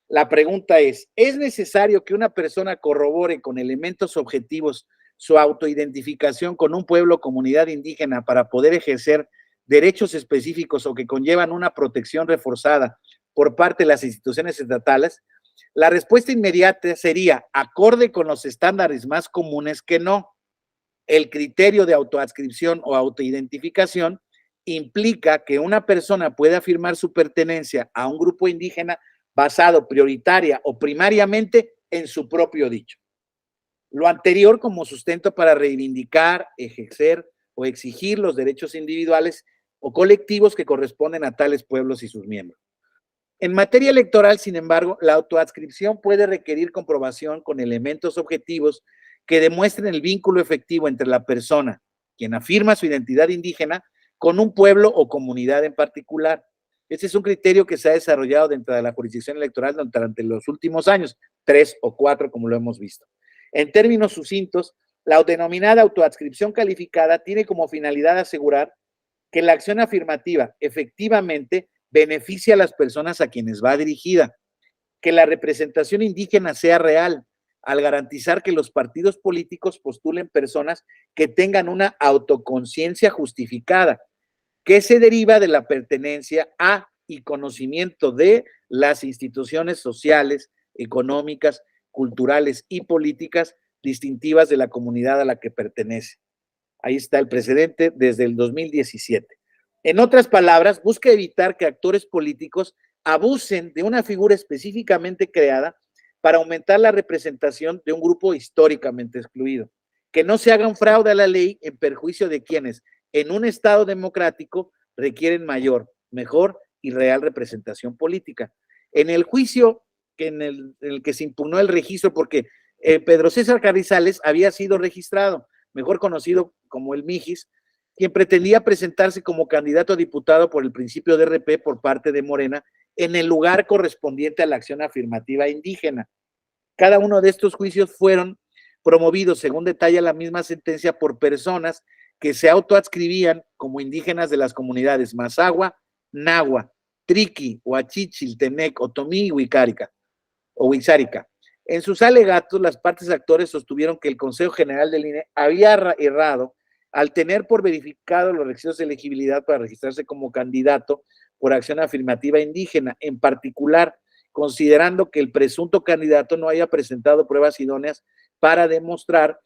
La pregunta ¿es necesario que una persona corrobore con elementos objetivos su autoidentificación con un pueblo o comunidad indígena para poder ejercer derechos específicos o que conllevan una protección reforzada por parte de las instituciones estatales? La respuesta inmediata sería, acorde con los estándares más comunes, que no. El criterio de autoadscripción o autoidentificación implica que una persona puede afirmar su pertenencia a un grupo indígena basado prioritaria o primariamente en su propio dicho. Lo anterior como sustento para reivindicar, ejercer o exigir los derechos individuales o colectivos que corresponden a tales pueblos y sus miembros. En materia electoral, sin embargo, la autoadscripción puede requerir comprobación con elementos objetivos que demuestren el vínculo efectivo entre la persona, quien afirma su identidad indígena, con un pueblo o comunidad en particular. Este es un criterio que se ha desarrollado dentro de la jurisdicción electoral durante los últimos años, 3 o 4, como lo hemos visto. En términos sucintos, la denominada autoadscripción calificada tiene como finalidad asegurar que la acción afirmativa efectivamente beneficia a las personas a quienes va dirigida, que la representación indígena sea real, al garantizar que los partidos políticos postulen personas que tengan una autoconciencia justificada, que se deriva de la pertenencia a y conocimiento de las instituciones sociales, económicas, culturales y políticas distintivas de la comunidad a la que pertenece. Ahí está el precedente desde el 2017. En otras palabras, busca evitar que actores políticos abusen de una figura específicamente creada para aumentar la representación de un grupo históricamente excluido. Que no se haga un fraude a la ley en perjuicio de quienes, en un Estado democrático, requieren mayor, mejor y real representación política. En el juicio en el que se impugnó el registro, porque Pedro César Carrizales había sido registrado, mejor conocido como el Mijis, quien pretendía presentarse como candidato a diputado por el principio de RP por parte de Morena en el lugar correspondiente a la acción afirmativa indígena. Cada uno de estos juicios fueron promovidos, según detalla la misma sentencia, por personas que se autoadscribían como indígenas de las comunidades Mazahua, Nahua, Triqui, Huachichil, Tenec, Otomí y Huicárica. En sus alegatos, las partes actores sostuvieron que el Consejo General del INE había errado al tener por verificado los requisitos de elegibilidad para registrarse como candidato por acción afirmativa indígena, en particular considerando que el presunto candidato no haya presentado pruebas idóneas para demostrar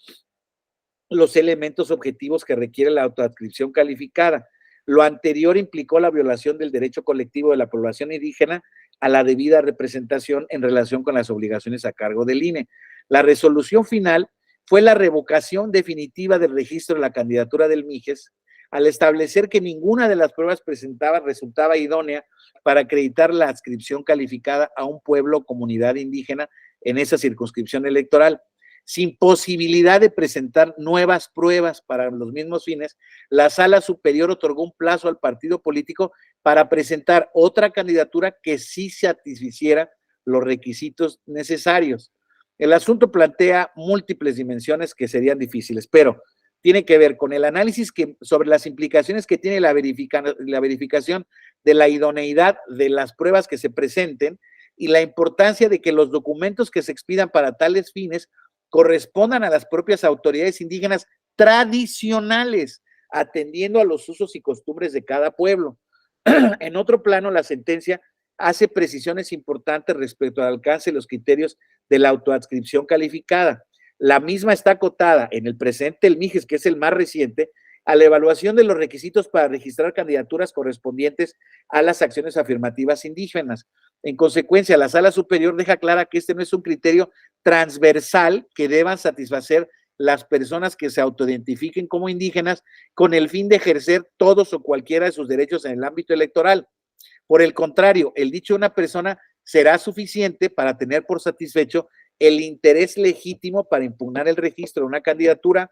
los elementos objetivos que requiere la autoadscripción calificada. Lo anterior implicó la violación del derecho colectivo de la población indígena a la debida representación en relación con las obligaciones a cargo del INE. La resolución final fue la revocación definitiva del registro de la candidatura del Mijes, al establecer que ninguna de las pruebas presentadas resultaba idónea para acreditar la adscripción calificada a un pueblo o comunidad indígena en esa circunscripción electoral. Sin posibilidad de presentar nuevas pruebas para los mismos fines, la Sala Superior otorgó un plazo al partido político para presentar otra candidatura que sí satisficiera los requisitos necesarios. El asunto plantea múltiples dimensiones que serían difíciles, pero tiene que ver con el análisis sobre las implicaciones que tiene la verificación de la idoneidad de las pruebas que se presenten y la importancia de que los documentos que se expidan para tales fines correspondan a las propias autoridades indígenas tradicionales, atendiendo a los usos y costumbres de cada pueblo. En otro plano, la sentencia hace precisiones importantes respecto al alcance de los criterios de la autoadscripción calificada. La misma está acotada en el presente del Mijes, que es el más reciente, a la evaluación de los requisitos para registrar candidaturas correspondientes a las acciones afirmativas indígenas. En consecuencia, la Sala Superior deja clara que este no es un criterio transversal que deban satisfacer las personas que se autoidentifiquen como indígenas con el fin de ejercer todos o cualquiera de sus derechos en el ámbito electoral. Por el contrario, el dicho de una persona será suficiente para tener por satisfecho el interés legítimo para impugnar el registro de una candidatura,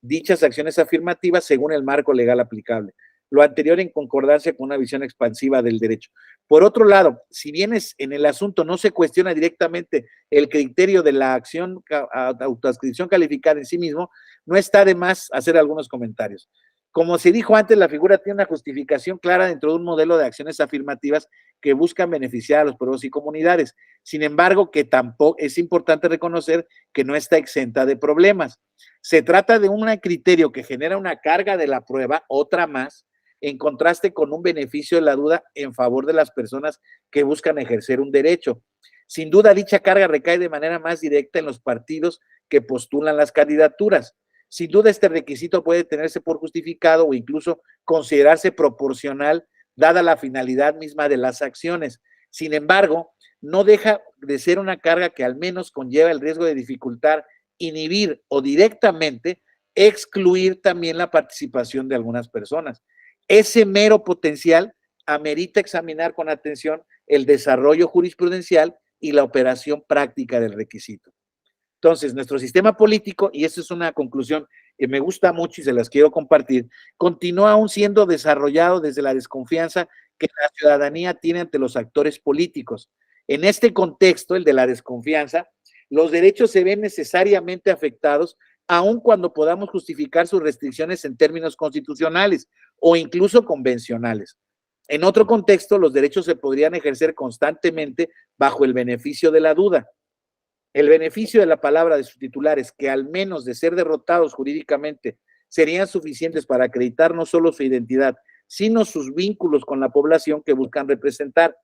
dichas acciones afirmativas según el marco legal aplicable. Lo anterior en concordancia con una visión expansiva del derecho. Por otro lado, si bien en el asunto no se cuestiona directamente el criterio de la acción autoadscripción calificada en sí mismo, no está de más hacer algunos comentarios. Como se dijo antes, la figura tiene una justificación clara dentro de un modelo de acciones afirmativas que buscan beneficiar a los pueblos y comunidades. Sin embargo, que tampoco es importante reconocer que no está exenta de problemas. Se trata de un criterio que genera una carga de la prueba, otra más, en contraste con un beneficio de la duda en favor de las personas que buscan ejercer un derecho. Sin duda, dicha carga recae de manera más directa en los partidos que postulan las candidaturas. Sin duda, este requisito puede tenerse por justificado o incluso considerarse proporcional, dada la finalidad misma de las acciones. Sin embargo, no deja de ser una carga que al menos conlleva el riesgo de dificultar, inhibir o directamente excluir también la participación de algunas personas. Ese mero potencial amerita examinar con atención el desarrollo jurisprudencial y la operación práctica del requisito. Entonces, nuestro sistema político, y esto es una conclusión que me gusta mucho y se las quiero compartir, continúa aún siendo desarrollado desde la desconfianza que la ciudadanía tiene ante los actores políticos. En este contexto, el de la desconfianza, los derechos se ven necesariamente afectados, aun cuando podamos justificar sus restricciones en términos constitucionales o incluso convencionales. En otro contexto, los derechos se podrían ejercer constantemente bajo el beneficio de la duda. El beneficio de la palabra de sus titulares, que al menos de ser derrotados jurídicamente, serían suficientes para acreditar no solo su identidad, sino sus vínculos con la población que buscan representar.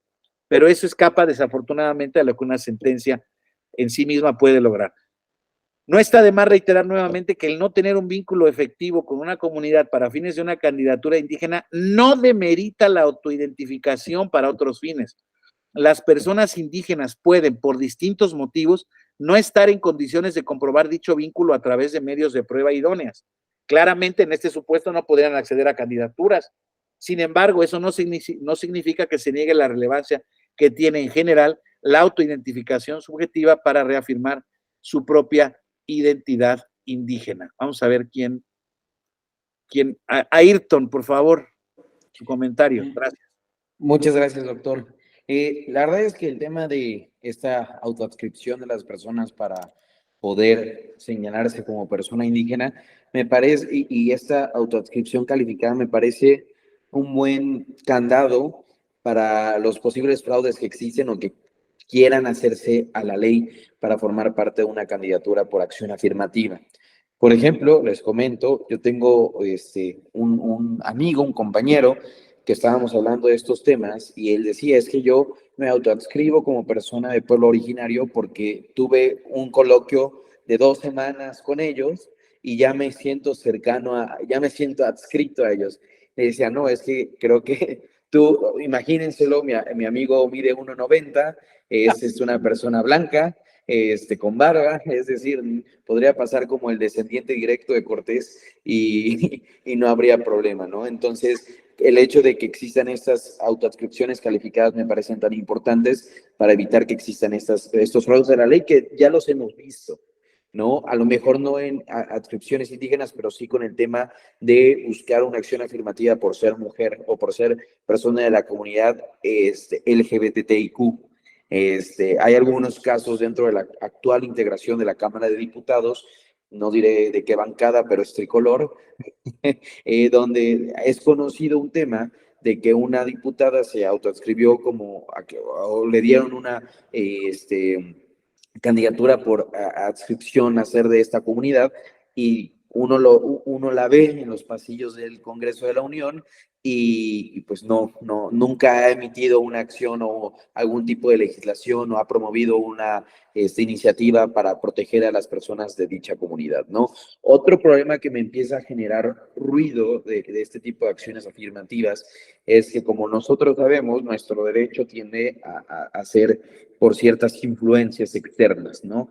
Pero eso escapa desafortunadamente a lo que una sentencia en sí misma puede lograr. No está de más reiterar nuevamente que el no tener un vínculo efectivo con una comunidad para fines de una candidatura indígena no demerita la autoidentificación para otros fines. Las personas indígenas pueden, por distintos motivos, no estar en condiciones de comprobar dicho vínculo a través de medios de prueba idóneas. Claramente, en este supuesto no podrían acceder a candidaturas. Sin embargo, eso no significa que se niegue la relevancia que tiene en general la autoidentificación subjetiva para reafirmar su propia identidad indígena. Vamos a ver quién. Ayrton, por favor, su comentario. Gracias. Muchas gracias, doctor. La verdad es que el tema de esta autoadscripción de las personas para poder señalarse como persona indígena, me parece, y esta autoadscripción calificada me parece un buen candado para los posibles fraudes que existen o que quieran hacerse a la ley para formar parte de una candidatura por acción afirmativa. Por ejemplo, les comento, yo tengo un amigo, un compañero, que estábamos hablando de estos temas y él decía, es que yo me autoadscribo como persona de pueblo originario porque tuve un coloquio de 2 semanas con ellos y ya me siento ya me siento adscrito a ellos. Le decía, no, es que creo que tú, imagínenselo, mi amigo mide 1,90, es una persona blanca, con barba, es decir, podría pasar como el descendiente directo de Cortés y no habría problema, ¿no? Entonces, el hecho de que existan estas autoadscripciones calificadas me parecen tan importantes para evitar que existan estos fraudes de la ley que ya los hemos visto, ¿no? A lo mejor no en adscripciones indígenas, pero sí con el tema de buscar una acción afirmativa por ser mujer o por ser persona de la comunidad LGBTIQ. Hay algunos casos dentro de la actual integración de la Cámara de Diputados, no diré de qué bancada, pero es tricolor, donde es conocido un tema de que una diputada se autoadscribió o le dieron una candidatura por adscripción a ser de esta comunidad y uno la ve en los pasillos del Congreso de la Unión y pues nunca ha emitido una acción o algún tipo de legislación o ha promovido una iniciativa para proteger a las personas de dicha comunidad, ¿no? Otro problema que me empieza a generar ruido de este tipo de acciones afirmativas es que, como nosotros sabemos, nuestro derecho tiende a ser por ciertas influencias externas, ¿no?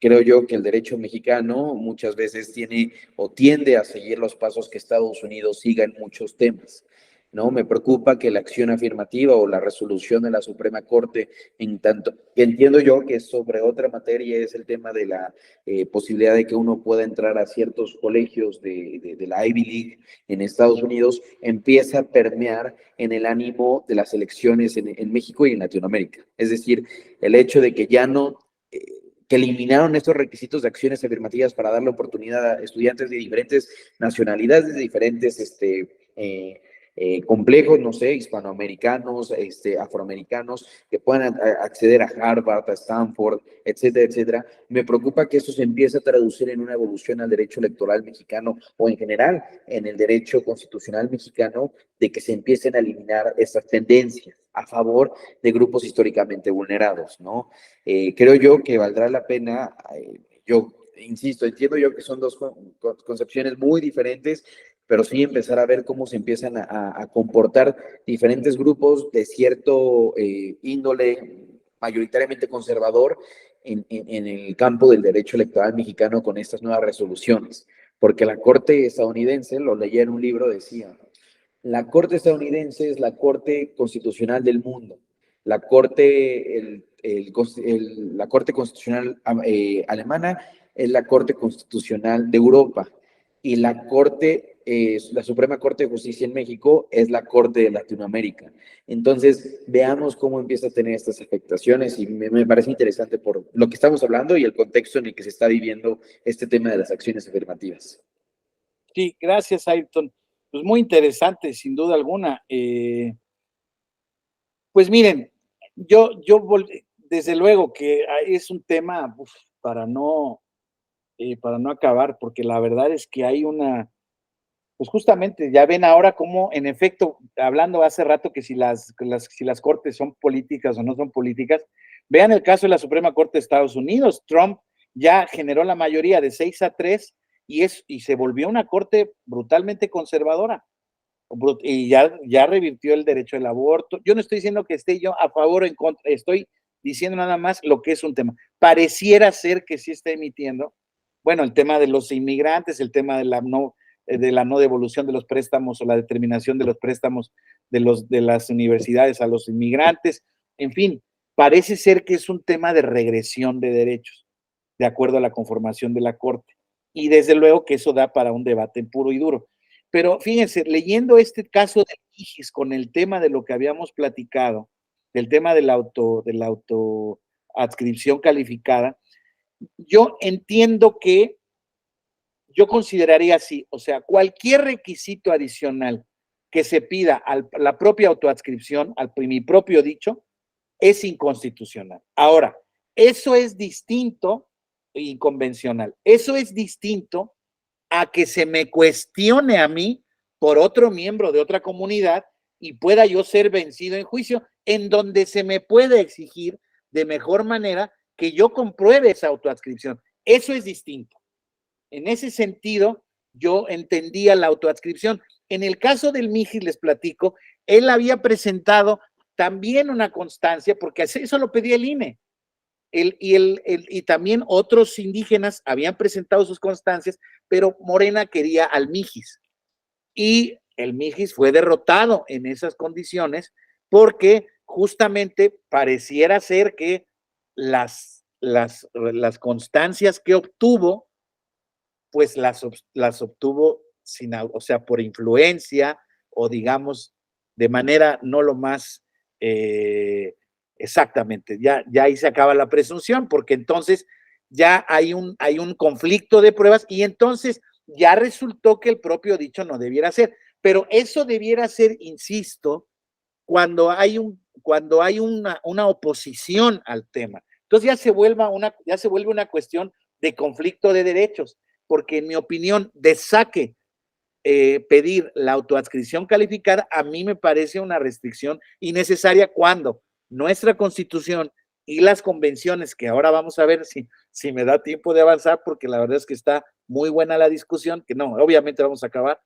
Creo yo que el derecho mexicano muchas veces tiene o tiende a seguir los pasos que Estados Unidos siga en muchos temas, ¿no? Me preocupa que la acción afirmativa o la resolución de la Suprema Corte, en tanto que entiendo yo que es sobre otra materia, es el tema de la posibilidad de que uno pueda entrar a ciertos colegios de la Ivy League en Estados Unidos, empieza a permear en el ánimo de las elecciones en México y en Latinoamérica. Es decir, el hecho de que ya no... que eliminaron estos requisitos de acciones afirmativas para darle oportunidad a estudiantes de diferentes nacionalidades, de diferentes complejos, no sé, hispanoamericanos, afroamericanos, que puedan acceder a Harvard, a Stanford, etcétera, etcétera. Me preocupa que eso se empiece a traducir en una evolución al derecho electoral mexicano o en general en el derecho constitucional mexicano, de que se empiecen a eliminar estas tendencias a favor de grupos históricamente vulnerados, ¿no? Creo yo que valdrá la pena, yo insisto, entiendo yo que son dos concepciones muy diferentes, pero sí empezar a ver cómo se empiezan a comportar diferentes grupos de cierto índole mayoritariamente conservador en el campo del derecho electoral mexicano con estas nuevas resoluciones. Porque la Corte estadounidense, lo leía en un libro, decía, la Corte estadounidense es la Corte Constitucional del mundo. La Corte, la Corte Constitucional alemana es la Corte Constitucional de Europa. Y la la Suprema Corte de Justicia en México es la Corte de Latinoamérica. Entonces, veamos cómo empieza a tener estas afectaciones y me parece interesante por lo que estamos hablando y el contexto en el que se está viviendo este tema de las acciones afirmativas. Sí, gracias, Ayrton. Pues muy interesante, sin duda alguna. Pues miren, desde luego que es un tema para no acabar, porque la verdad es que hay pues justamente, ya ven ahora cómo, en efecto, hablando hace rato que si las cortes son políticas o no son políticas, vean el caso de la Suprema Corte de Estados Unidos. Trump ya generó la mayoría de 6-3 y se volvió una corte brutalmente conservadora. Y ya revirtió el derecho al aborto. Yo no estoy diciendo que esté yo a favor o en contra, estoy diciendo nada más lo que es un tema. Pareciera ser que sí está emitiendo, bueno, el tema de los inmigrantes, el tema de la no devolución de los préstamos o la determinación de los préstamos de las universidades a los inmigrantes, en fin, parece ser que es un tema de regresión de derechos, de acuerdo a la conformación de la Corte. Y desde luego que eso da para un debate puro y duro. Pero fíjense, leyendo este caso de Mijis con el tema de lo que habíamos platicado, del tema de la autoadscripción calificada, yo entiendo que yo consideraría así, o sea, cualquier requisito adicional que se pida a la propia autoadscripción, al mi propio dicho, es inconstitucional. Ahora, eso es distinto y convencional. Eso es distinto a que se me cuestione a mí por otro miembro de otra comunidad y pueda yo ser vencido en juicio, en donde se me puede exigir de mejor manera que yo compruebe esa autoadscripción. Eso es distinto. En ese sentido, yo entendía la autoadscripción. En el caso del Mijis, les platico, él había presentado también una constancia, porque eso lo pedía el INE. Y también otros indígenas habían presentado sus constancias, pero Morena quería al Mijis. Y el Mijis fue derrotado en esas condiciones porque justamente pareciera ser que las constancias que obtuvo, pues las obtuvo sin, o sea, por influencia o digamos de manera no lo más exactamente, ya ahí se acaba la presunción, porque entonces ya hay un conflicto de pruebas y entonces ya resultó que el propio dicho no debiera ser, pero eso debiera ser, insisto, cuando hay una oposición al tema. Entonces ya se vuelve una cuestión de conflicto de derechos, porque en mi opinión, de saque pedir la autoadscripción calificada, a mí me parece una restricción innecesaria cuando nuestra Constitución y las convenciones, que ahora vamos a ver si me da tiempo de avanzar, porque la verdad es que está muy buena la discusión, que no, obviamente vamos a acabar,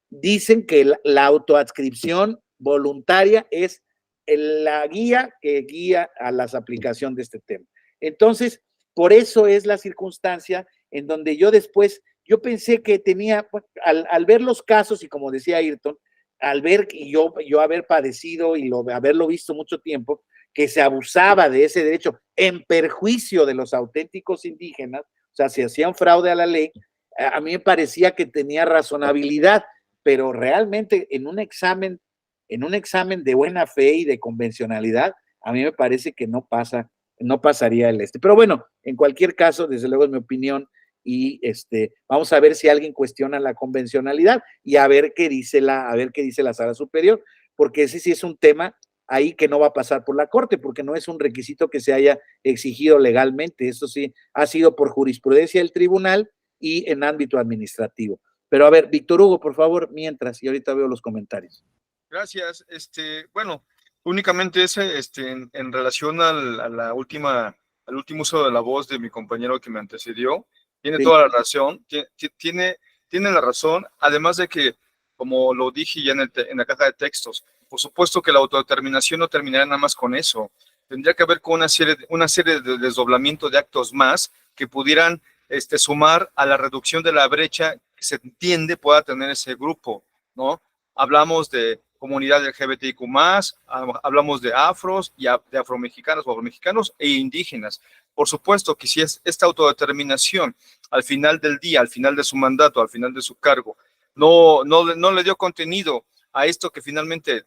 dicen que la autoadscripción voluntaria es la guía que guía a la aplicación de este tema. Entonces, por eso es la circunstancia en donde yo pensé que tenía, al ver los casos, y como decía Ayrton, al ver y yo haber padecido y haberlo visto mucho tiempo, que se abusaba de ese derecho en perjuicio de los auténticos indígenas, o sea, se hacía un fraude a la ley, a mí me parecía que tenía razonabilidad, pero realmente en un examen de buena fe y de convencionalidad, a mí me parece que no pasaría el Pero bueno, en cualquier caso, desde luego es mi opinión y vamos a ver si alguien cuestiona la convencionalidad y a ver qué dice la sala superior, porque ese sí es un tema ahí que no va a pasar por la Corte, porque no es un requisito que se haya exigido legalmente, eso sí ha sido por jurisprudencia del tribunal y en ámbito administrativo. Pero a ver, Víctor Hugo, por favor, mientras, y ahorita veo los comentarios. Gracias. Bueno, únicamente en relación al último uso de la voz de mi compañero que me antecedió, tiene Sí. toda la razón, tiene la razón, además de que, como lo dije ya en la caja de textos, por supuesto que la autodeterminación no terminaría nada más con eso, tendría que haber con una serie de desdoblamiento de actos más que pudieran sumar a la reducción de la brecha que se entiende pueda tener ese grupo, ¿no? Hablamos de comunidad LGBTIQ+, hablamos de afros y de afromexicanos o afromexicanos e indígenas. Por supuesto que si es esta autodeterminación al final del día, al final de su mandato, al final de su cargo, no le dio contenido a esto que finalmente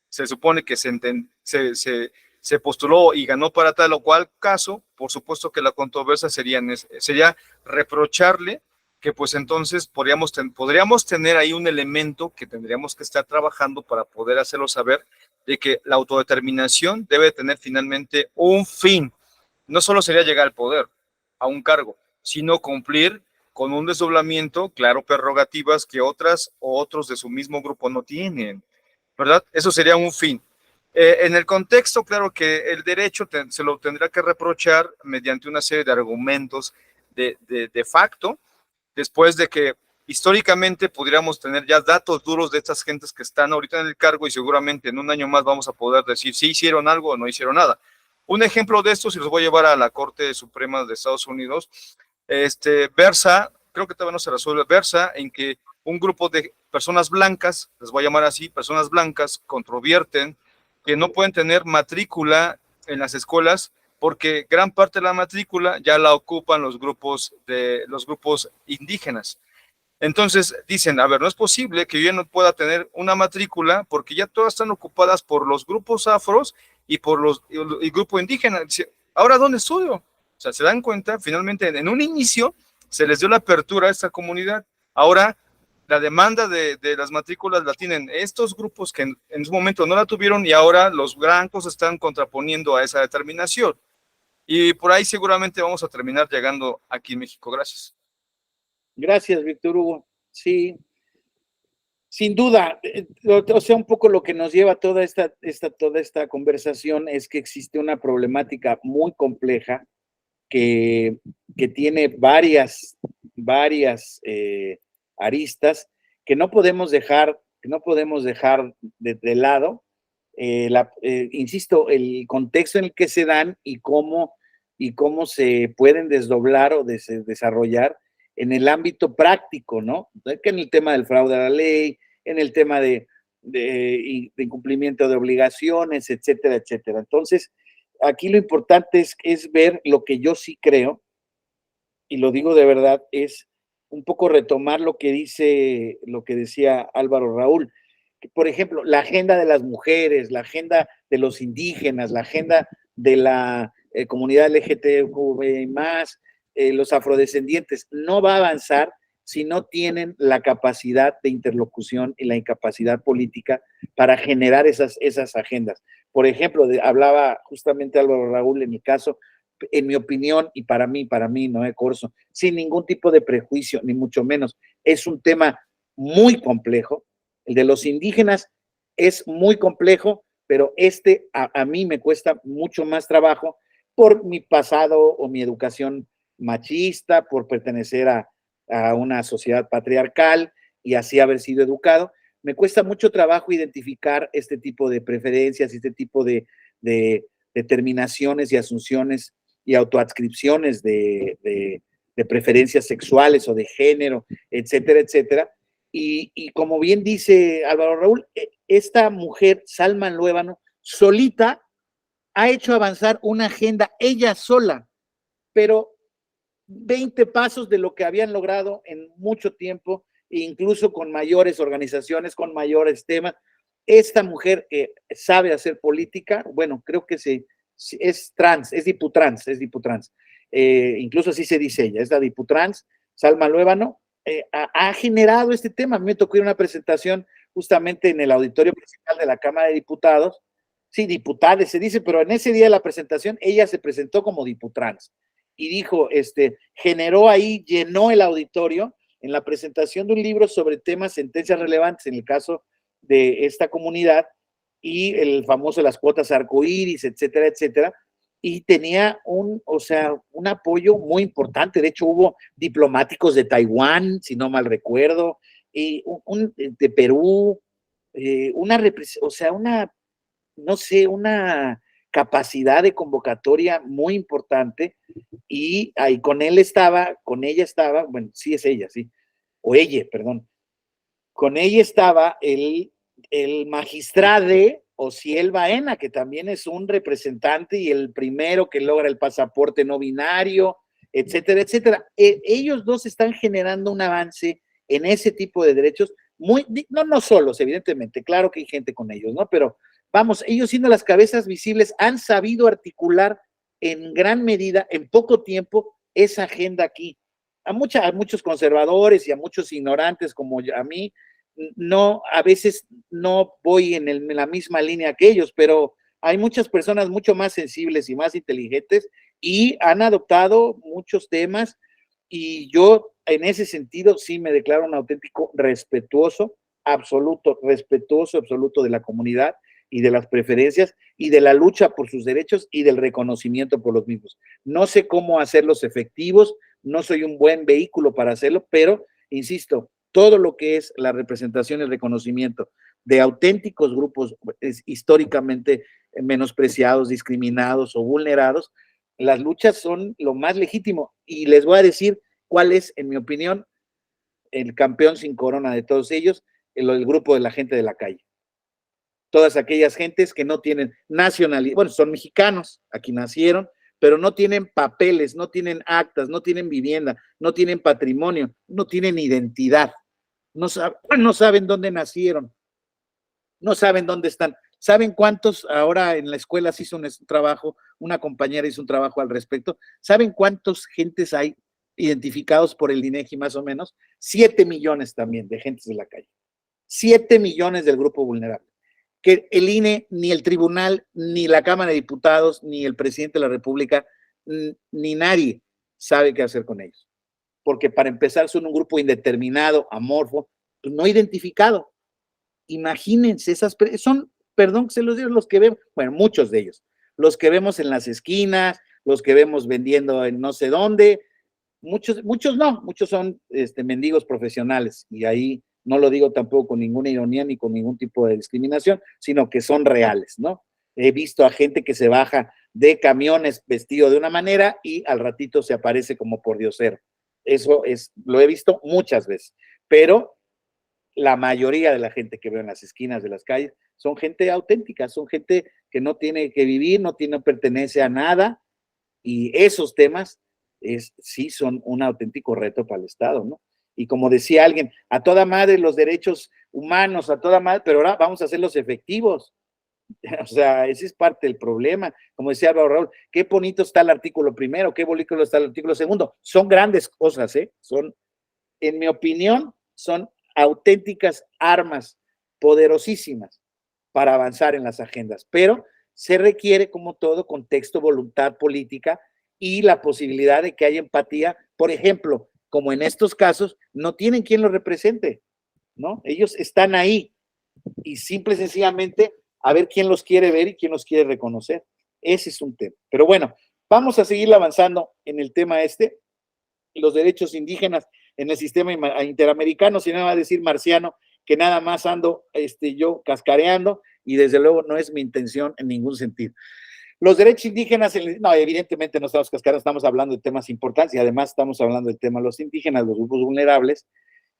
se supone que se postuló y ganó para tal o cual caso, por supuesto que la controversia sería reprocharle que pues entonces podríamos tener ahí un elemento que tendríamos que estar trabajando para poder hacerlo saber de que la autodeterminación debe tener finalmente un fin. No solo sería llegar al poder, a un cargo, sino cumplir con un desdoblamiento, claro, prerrogativas que otras o otros de su mismo grupo no tienen, ¿verdad? Eso sería un fin. En el contexto, claro que el derecho se lo tendrá que reprochar mediante una serie de argumentos de facto, después de que históricamente pudiéramos tener ya datos duros de estas gentes que están ahorita en el cargo, y seguramente en un año más vamos a poder decir si hicieron algo o no hicieron nada. Un ejemplo de esto, si los voy a llevar a la Corte Suprema de Estados Unidos, versa, creo que todavía no se resuelve, versa en que un grupo de personas blancas, les voy a llamar así, personas blancas, controvierten que no pueden tener matrícula en las escuelas porque gran parte de la matrícula ya la ocupan los grupos indígenas. Entonces dicen, a ver, no es posible que yo ya no pueda tener una matrícula porque ya todas están ocupadas por los grupos afros y por el grupo indígena. Dice, ¿ahora dónde estudio? O sea, se dan cuenta, finalmente en un inicio se les dio la apertura a esta comunidad. Ahora la demanda de las matrículas la tienen estos grupos que en su momento no la tuvieron, y ahora los blancos están contraponiendo a esa determinación. Y por ahí seguramente vamos a terminar llegando aquí en México. Gracias. Gracias, Víctor Hugo. Sí, sin duda, o sea, un poco lo que nos lleva a toda esta conversación es que existe una problemática muy compleja que tiene varias aristas que no podemos dejar de lado. Insisto, el contexto en el que se dan y cómo se pueden desdoblar o desarrollar en el ámbito práctico, ¿no? Que en el tema del fraude a la ley, en el tema de incumplimiento de obligaciones, etcétera, etcétera. Entonces, aquí lo importante es ver lo que yo sí creo, y lo digo de verdad, es un poco retomar lo que decía Álvaro Raúl. Por ejemplo, la agenda de las mujeres, la agenda de los indígenas, la agenda de la comunidad LGTB+, los afrodescendientes, no va a avanzar si no tienen la capacidad de interlocución y la incapacidad política para generar esas agendas. Por ejemplo, hablaba justamente Álvaro Raúl, en mi caso, en mi opinión, y para mí, Noé Corso, sin ningún tipo de prejuicio, ni mucho menos, es un tema muy complejo. El de los indígenas es muy complejo, pero a mí me cuesta mucho más trabajo por mi pasado o mi educación machista, por pertenecer a una sociedad patriarcal y así haber sido educado. Me cuesta mucho trabajo identificar este tipo de preferencias, este tipo de determinaciones y asunciones y autoadscripciones de preferencias sexuales o de género, etcétera, etcétera. Y como bien dice Álvaro Raúl, esta mujer, Salma Luébano, solita ha hecho avanzar una agenda ella sola, pero 20 pasos de lo que habían logrado en mucho tiempo, incluso con mayores organizaciones, con mayores temas. Esta mujer sabe hacer política, bueno, creo que es trans, es diputrans, incluso así se dice ella, es la diputrans, Salma Luébano, ha generado este tema. Me tocó ir a una presentación justamente en el auditorio principal de la Cámara de Diputados, sí, diputades se dice, pero en ese día de la presentación ella se presentó como diputrans y dijo, generó ahí, llenó el auditorio en la presentación de un libro sobre temas, sentencias relevantes en el caso de esta comunidad, y el famoso de las cuotas arcoíris, etcétera, etcétera, y tenía un apoyo muy importante. De hecho, hubo diplomáticos de Taiwán, si no mal recuerdo, y de Perú, una capacidad de convocatoria muy importante, y ahí con ella estaba, bueno, sí es ella, sí, o ella, perdón, con ella estaba el magistrade Osiel Baena, que también es un representante y el primero que logra el pasaporte no binario, etcétera, etcétera. Ellos dos están generando un avance en ese tipo de derechos, no solos, evidentemente, claro que hay gente con ellos, ¿no? Pero vamos, ellos siendo las cabezas visibles han sabido articular en gran medida, en poco tiempo, esa agenda aquí. A muchos conservadores y a muchos ignorantes como a mí, a veces no voy en la misma línea que ellos, pero hay muchas personas mucho más sensibles y más inteligentes y han adoptado muchos temas, y yo en ese sentido sí me declaro un auténtico respetuoso absoluto de la comunidad y de las preferencias y de la lucha por sus derechos y del reconocimiento por los mismos. No sé cómo hacerlos efectivos, no soy un buen vehículo para hacerlo, pero, insisto, todo lo que es la representación y el reconocimiento de auténticos grupos históricamente menospreciados, discriminados o vulnerados, las luchas son lo más legítimo. Y les voy a decir cuál es, en mi opinión, el campeón sin corona de todos ellos, el grupo de la gente de la calle. Todas aquellas gentes que no tienen nacionalidad, bueno, son mexicanos, aquí nacieron, pero no tienen papeles, no tienen actas, no tienen vivienda, no tienen patrimonio, no tienen identidad, no saben dónde nacieron, no saben dónde están. ¿Saben cuántos ahora en la escuela se hizo un trabajo, una compañera hizo un trabajo al respecto? ¿Saben cuántos gentes hay identificados por el INEGI más o menos? 7 millones también de gentes de la calle. 7 millones del grupo vulnerable. Que el INE, ni el tribunal, ni la Cámara de Diputados, ni el presidente de la República, ni nadie sabe qué hacer con ellos. Porque para empezar son un grupo indeterminado, amorfo, no identificado. Imagínense, son, perdón que se los diga, los que vemos, bueno, muchos de ellos, los que vemos en las esquinas, los que vemos vendiendo en no sé dónde, muchos no, muchos son mendigos profesionales, y ahí no lo digo tampoco con ninguna ironía ni con ningún tipo de discriminación, sino que son reales, ¿no? He visto a gente que se baja de camiones vestido de una manera y al ratito se aparece como pordiosero. Eso lo he visto muchas veces, pero la mayoría de la gente que veo en las esquinas de las calles son gente auténtica, son gente que no tiene que vivir, no pertenece a nada, y esos temas sí son un auténtico reto para el Estado, ¿no? Y como decía alguien, a toda madre los derechos humanos, a toda madre, pero ahora vamos a hacerlos efectivos. O sea, ese es parte del problema. Como decía Álvaro Raúl, qué bonito está el artículo primero, qué bonito está el artículo segundo. Son grandes cosas, ¿eh? Son, en mi opinión, son auténticas armas poderosísimas para avanzar en las agendas, pero se requiere, como todo, contexto, voluntad política y la posibilidad de que haya empatía. Por ejemplo, como en estos casos, no tienen quien los represente, ¿no? Ellos están ahí y simple y sencillamente a ver quién los quiere ver y quién los quiere reconocer. Ese es un tema. Pero bueno, vamos a seguir avanzando en el tema los derechos indígenas en el sistema interamericano. Si no me va a decir Marciano que nada más ando yo cascareando, y desde luego no es mi intención en ningún sentido. Los derechos indígenas, no, evidentemente no estamos cascareando, estamos hablando de temas importantes y además estamos hablando del tema de los indígenas, los grupos vulnerables.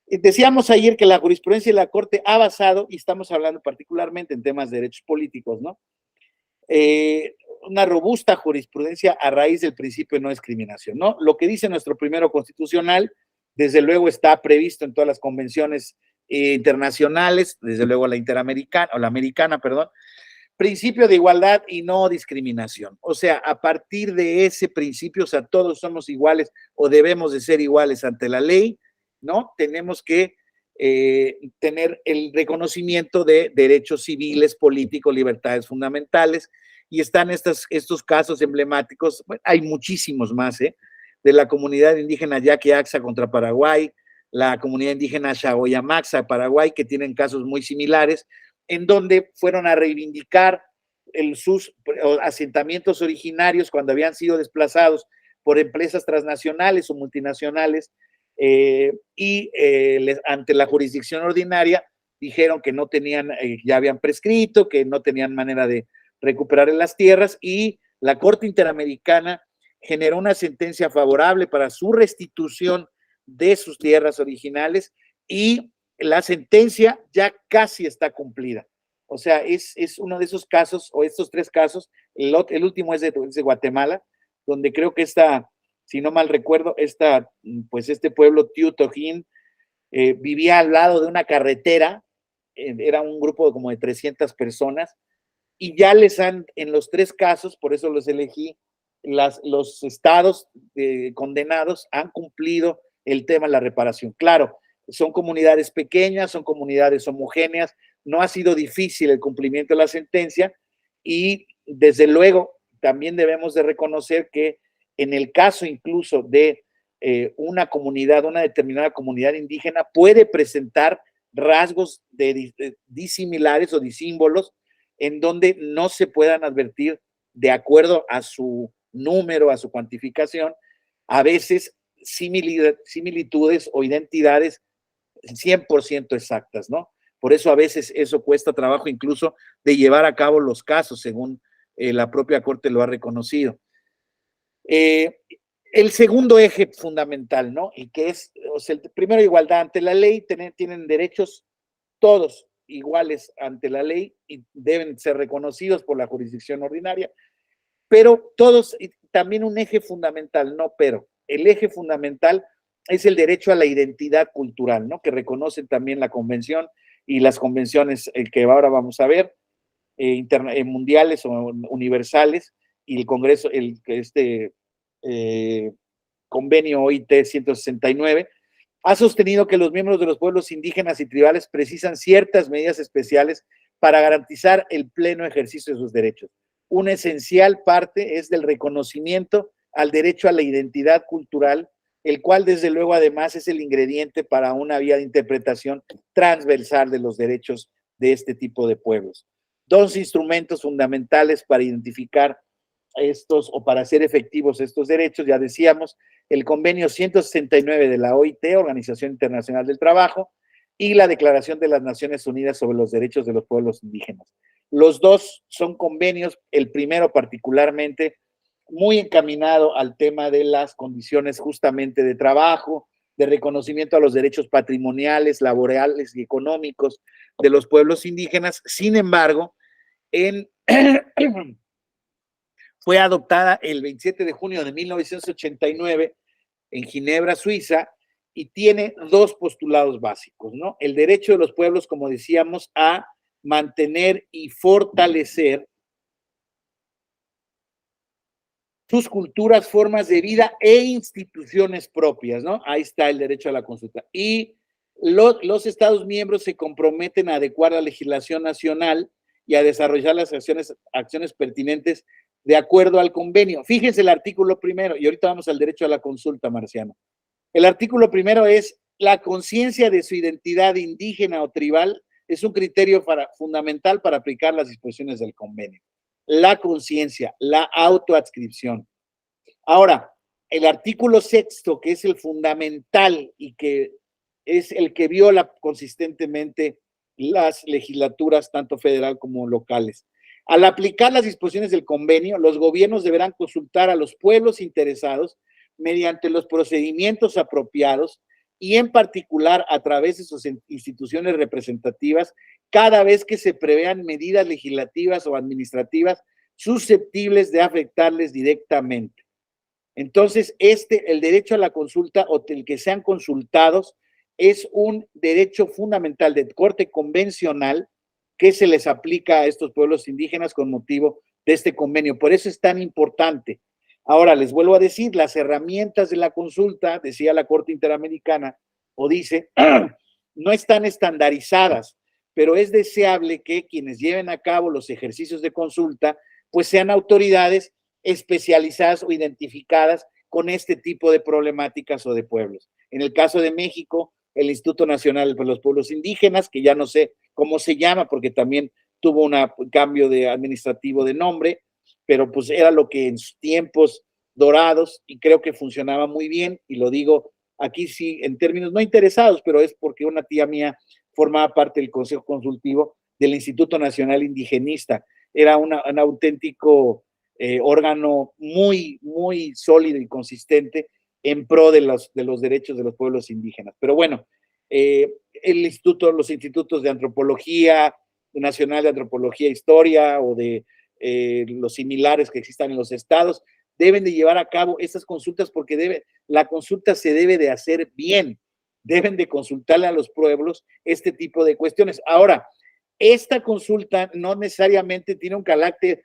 Decíamos ayer que la jurisprudencia de la Corte ha basado, y estamos hablando particularmente en temas de derechos políticos, ¿no? Una robusta jurisprudencia a raíz del principio de no discriminación, ¿no? Lo que dice nuestro primero constitucional, desde luego está previsto en todas las convenciones internacionales, desde luego la interamericana, o la americana, perdón, principio de igualdad y no discriminación. O sea, a partir de ese principio, o sea, todos somos iguales o debemos de ser iguales ante la ley, ¿no? Tenemos que tener el reconocimiento de derechos civiles, políticos, libertades fundamentales, y están estos casos emblemáticos, bueno, hay muchísimos más, de la comunidad indígena Yaqui-Axa contra Paraguay, la comunidad indígena Chagoyamaxa, Paraguay, que tienen casos muy similares, en donde fueron a reivindicar sus asentamientos originarios cuando habían sido desplazados por empresas transnacionales o multinacionales, ante la jurisdicción ordinaria dijeron que no tenían, ya habían prescrito, que no tenían manera de recuperar las tierras, y la Corte Interamericana generó una sentencia favorable para su restitución de sus tierras originales, y la sentencia ya casi está cumplida. O sea, es uno de esos casos, o estos tres casos, el último es de Guatemala, donde creo que si no mal recuerdo, este pueblo Tiutojín vivía al lado de una carretera, era un grupo como de 300 personas, y ya en los tres casos, por eso los elegí, los estados condenados han cumplido el tema de la reparación. Claro, son comunidades pequeñas, son comunidades homogéneas, no ha sido difícil el cumplimiento de la sentencia, y desde luego también debemos de reconocer que en el caso incluso de una determinada comunidad indígena puede presentar rasgos disimilares o disímbolos en donde no se puedan advertir de acuerdo a su número, a su cuantificación. A veces similitudes o identidades 100% exactas, ¿no? Por eso a veces eso cuesta trabajo incluso de llevar a cabo los casos, según la propia Corte lo ha reconocido. El segundo eje fundamental, ¿no? Y que es, o sea, primero, igualdad ante la ley, tienen derechos todos iguales ante la ley y deben ser reconocidos por la jurisdicción ordinaria, pero todos, y también un eje fundamental, no pero, el eje fundamental es el derecho a la identidad cultural, ¿no? Que reconocen también la convención y las convenciones que ahora vamos a ver, mundiales o universales, y el Congreso, convenio OIT 169, ha sostenido que los miembros de los pueblos indígenas y tribales precisan ciertas medidas especiales para garantizar el pleno ejercicio de sus derechos. Una esencial parte es del reconocimiento al derecho a la identidad cultural, el cual desde luego además es el ingrediente para una vía de interpretación transversal de los derechos de este tipo de pueblos. Dos instrumentos fundamentales para identificar estos o para hacer efectivos estos derechos, ya decíamos, el convenio 169 de la OIT, Organización Internacional del Trabajo, y la Declaración de las Naciones Unidas sobre los Derechos de los Pueblos Indígenas. Los dos son convenios, el primero particularmente muy encaminado al tema de las condiciones justamente de trabajo, de reconocimiento a los derechos patrimoniales, laborales y económicos de los pueblos indígenas. Sin embargo, fue adoptada el 27 de junio de 1989 en Ginebra, Suiza, y tiene dos postulados básicos, ¿no? El derecho de los pueblos, como decíamos, a mantener y fortalecer sus culturas, formas de vida e instituciones propias, ¿no? Ahí está el derecho a la consulta. Y los Estados miembros se comprometen a adecuar la legislación nacional y a desarrollar las acciones pertinentes de acuerdo al convenio. Fíjense el artículo primero, y ahorita vamos al derecho a la consulta, Marciano. El artículo primero es: la conciencia de su identidad indígena o tribal es un criterio fundamental para aplicar las disposiciones del convenio. La conciencia, la autoadscripción. Ahora, el artículo sexto, que es el fundamental y que es el que viola consistentemente las legislaturas, tanto federal como locales. Al aplicar las disposiciones del convenio, los gobiernos deberán consultar a los pueblos interesados mediante los procedimientos apropiados y en particular a través de sus instituciones representativas cada vez que se prevean medidas legislativas o administrativas susceptibles de afectarles directamente. Entonces, el derecho a la consulta o el que sean consultados es un derecho fundamental de corte convencional que se les aplica a estos pueblos indígenas con motivo de este convenio. Por eso es tan importante. Ahora, les vuelvo a decir, las herramientas de la consulta, decía la Corte Interamericana, o dice, no están estandarizadas, pero es deseable que quienes lleven a cabo los ejercicios de consulta, pues sean autoridades especializadas o identificadas con este tipo de problemáticas o de pueblos. En el caso de México, el Instituto Nacional de los Pueblos Indígenas, que ya no sé cómo se llama, porque también tuvo un cambio administrativo de nombre, pero pues era lo que en sus tiempos dorados, y creo que funcionaba muy bien, y lo digo aquí sí en términos no interesados, pero es porque una tía mía formaba parte del Consejo Consultivo del Instituto Nacional Indigenista. Era un auténtico órgano muy, muy sólido y consistente en pro de los derechos de los pueblos indígenas. Pero bueno, los institutos de antropología, nacional de antropología e historia, o de los similares que existan en los estados, deben de llevar a cabo estas consultas porque la consulta se debe de hacer bien, deben de consultarle a los pueblos este tipo de cuestiones. Ahora, esta consulta no necesariamente tiene un carácter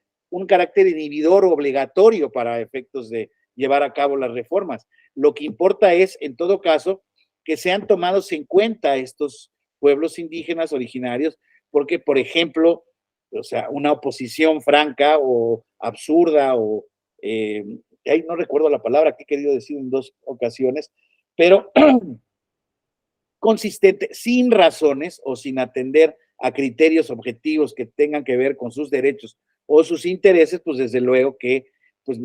inhibidor o obligatorio para efectos de llevar a cabo las reformas. Lo que importa es, en todo caso, que sean tomados en cuenta estos pueblos indígenas originarios, porque, por ejemplo, o sea, una oposición franca o absurda o, no recuerdo la palabra que he querido decir en dos ocasiones, pero consistente, sin razones o sin atender a criterios objetivos que tengan que ver con sus derechos o sus intereses, pues desde luego que pues,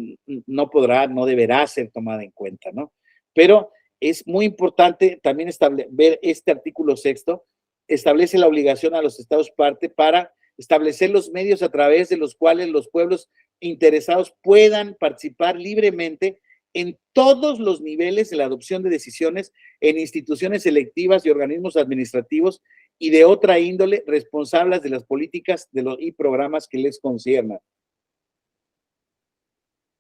no deberá ser tomada en cuenta, ¿no? Pero es muy importante también ver este artículo 6º, establece la obligación a los estados parte para establecer los medios a través de los cuales los pueblos interesados puedan participar libremente en todos los niveles de la adopción de decisiones en instituciones selectivas y organismos administrativos y de otra índole responsables de las políticas y programas que les conciernan.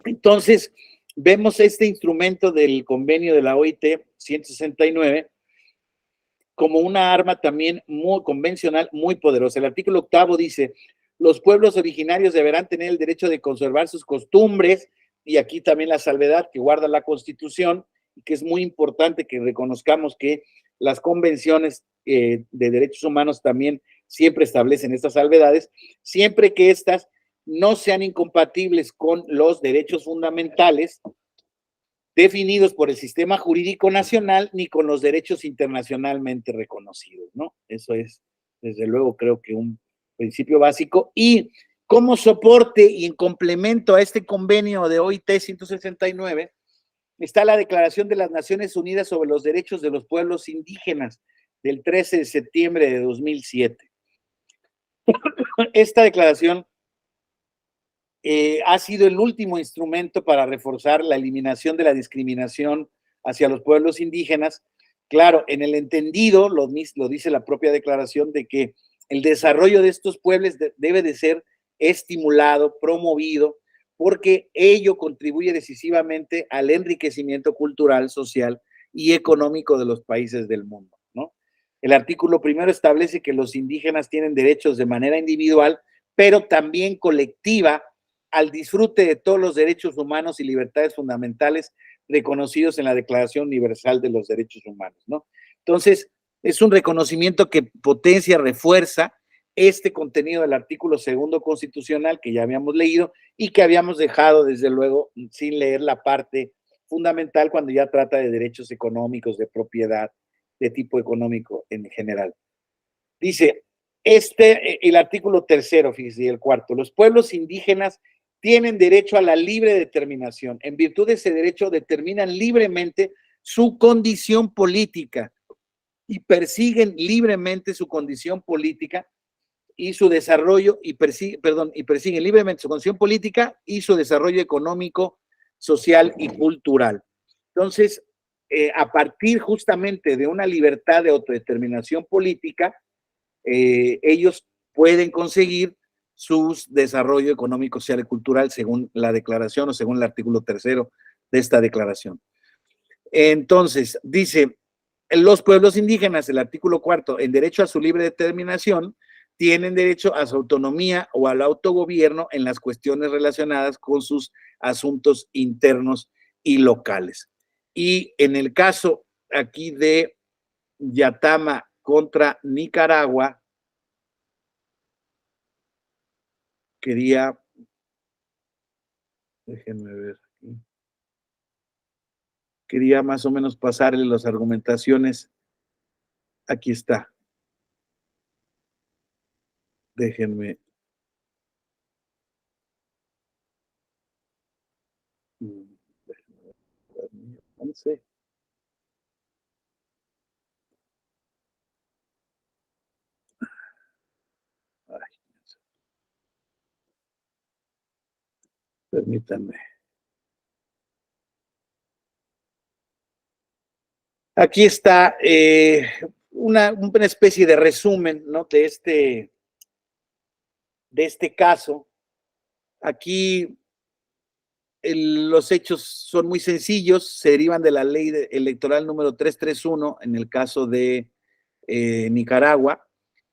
Entonces, vemos este instrumento del convenio de la OIT 169 como una arma también muy convencional, muy poderosa. El artículo 8º dice, los pueblos originarios deberán tener el derecho de conservar sus costumbres, y aquí también la salvedad que guarda la Constitución, y que es muy importante que reconozcamos que las convenciones de derechos humanos también siempre establecen estas salvedades, siempre que éstas no sean incompatibles con los derechos fundamentales definidos por el sistema jurídico nacional ni con los derechos internacionalmente reconocidos, ¿no? Eso es, desde luego, creo que un principio básico. Y como soporte y en complemento a este convenio de OIT 169, está la Declaración de las Naciones Unidas sobre los Derechos de los Pueblos Indígenas del 13 de septiembre de 2007. Esta declaración ha sido el último instrumento para reforzar la eliminación de la discriminación hacia los pueblos indígenas. Claro, en el entendido, lo dice la propia declaración, de que el desarrollo de estos pueblos debe de ser estimulado, promovido, porque ello contribuye decisivamente al enriquecimiento cultural, social y económico de los países del mundo, ¿no? El artículo 1 establece que los indígenas tienen derechos de manera individual, pero también colectiva, al disfrute de todos los derechos humanos y libertades fundamentales reconocidos en la Declaración Universal de los Derechos Humanos, ¿no? Entonces, es un reconocimiento que potencia, refuerza este contenido del artículo 2 constitucional que ya habíamos leído y que habíamos dejado, desde luego, sin leer la parte fundamental cuando ya trata de derechos económicos, de propiedad, de tipo económico en general. Dice, el artículo 3, fíjese, y el 4, los pueblos indígenas tienen derecho a la libre determinación. En virtud de ese derecho determinan libremente su condición política y persiguen libremente su condición política y su desarrollo, persiguen libremente su condición política y su desarrollo económico, social y cultural. Entonces, a partir justamente de una libertad de autodeterminación política, ellos pueden conseguir su desarrollo económico, social y cultural según la declaración o según el artículo 3 de esta declaración. Entonces, dice, los pueblos indígenas, el artículo 4, en derecho a su libre determinación, tienen derecho a su autonomía o al autogobierno en las cuestiones relacionadas con sus asuntos internos y locales. Y en el caso aquí de Yatama contra Nicaragua, déjenme ver aquí, quería más o menos pasarle las argumentaciones. Aquí está. Déjenme. No sé. Permítanme. Aquí está una especie de resumen, ¿no?, de este caso. Aquí los hechos son muy sencillos, se derivan de la ley electoral número 331 en el caso de Nicaragua.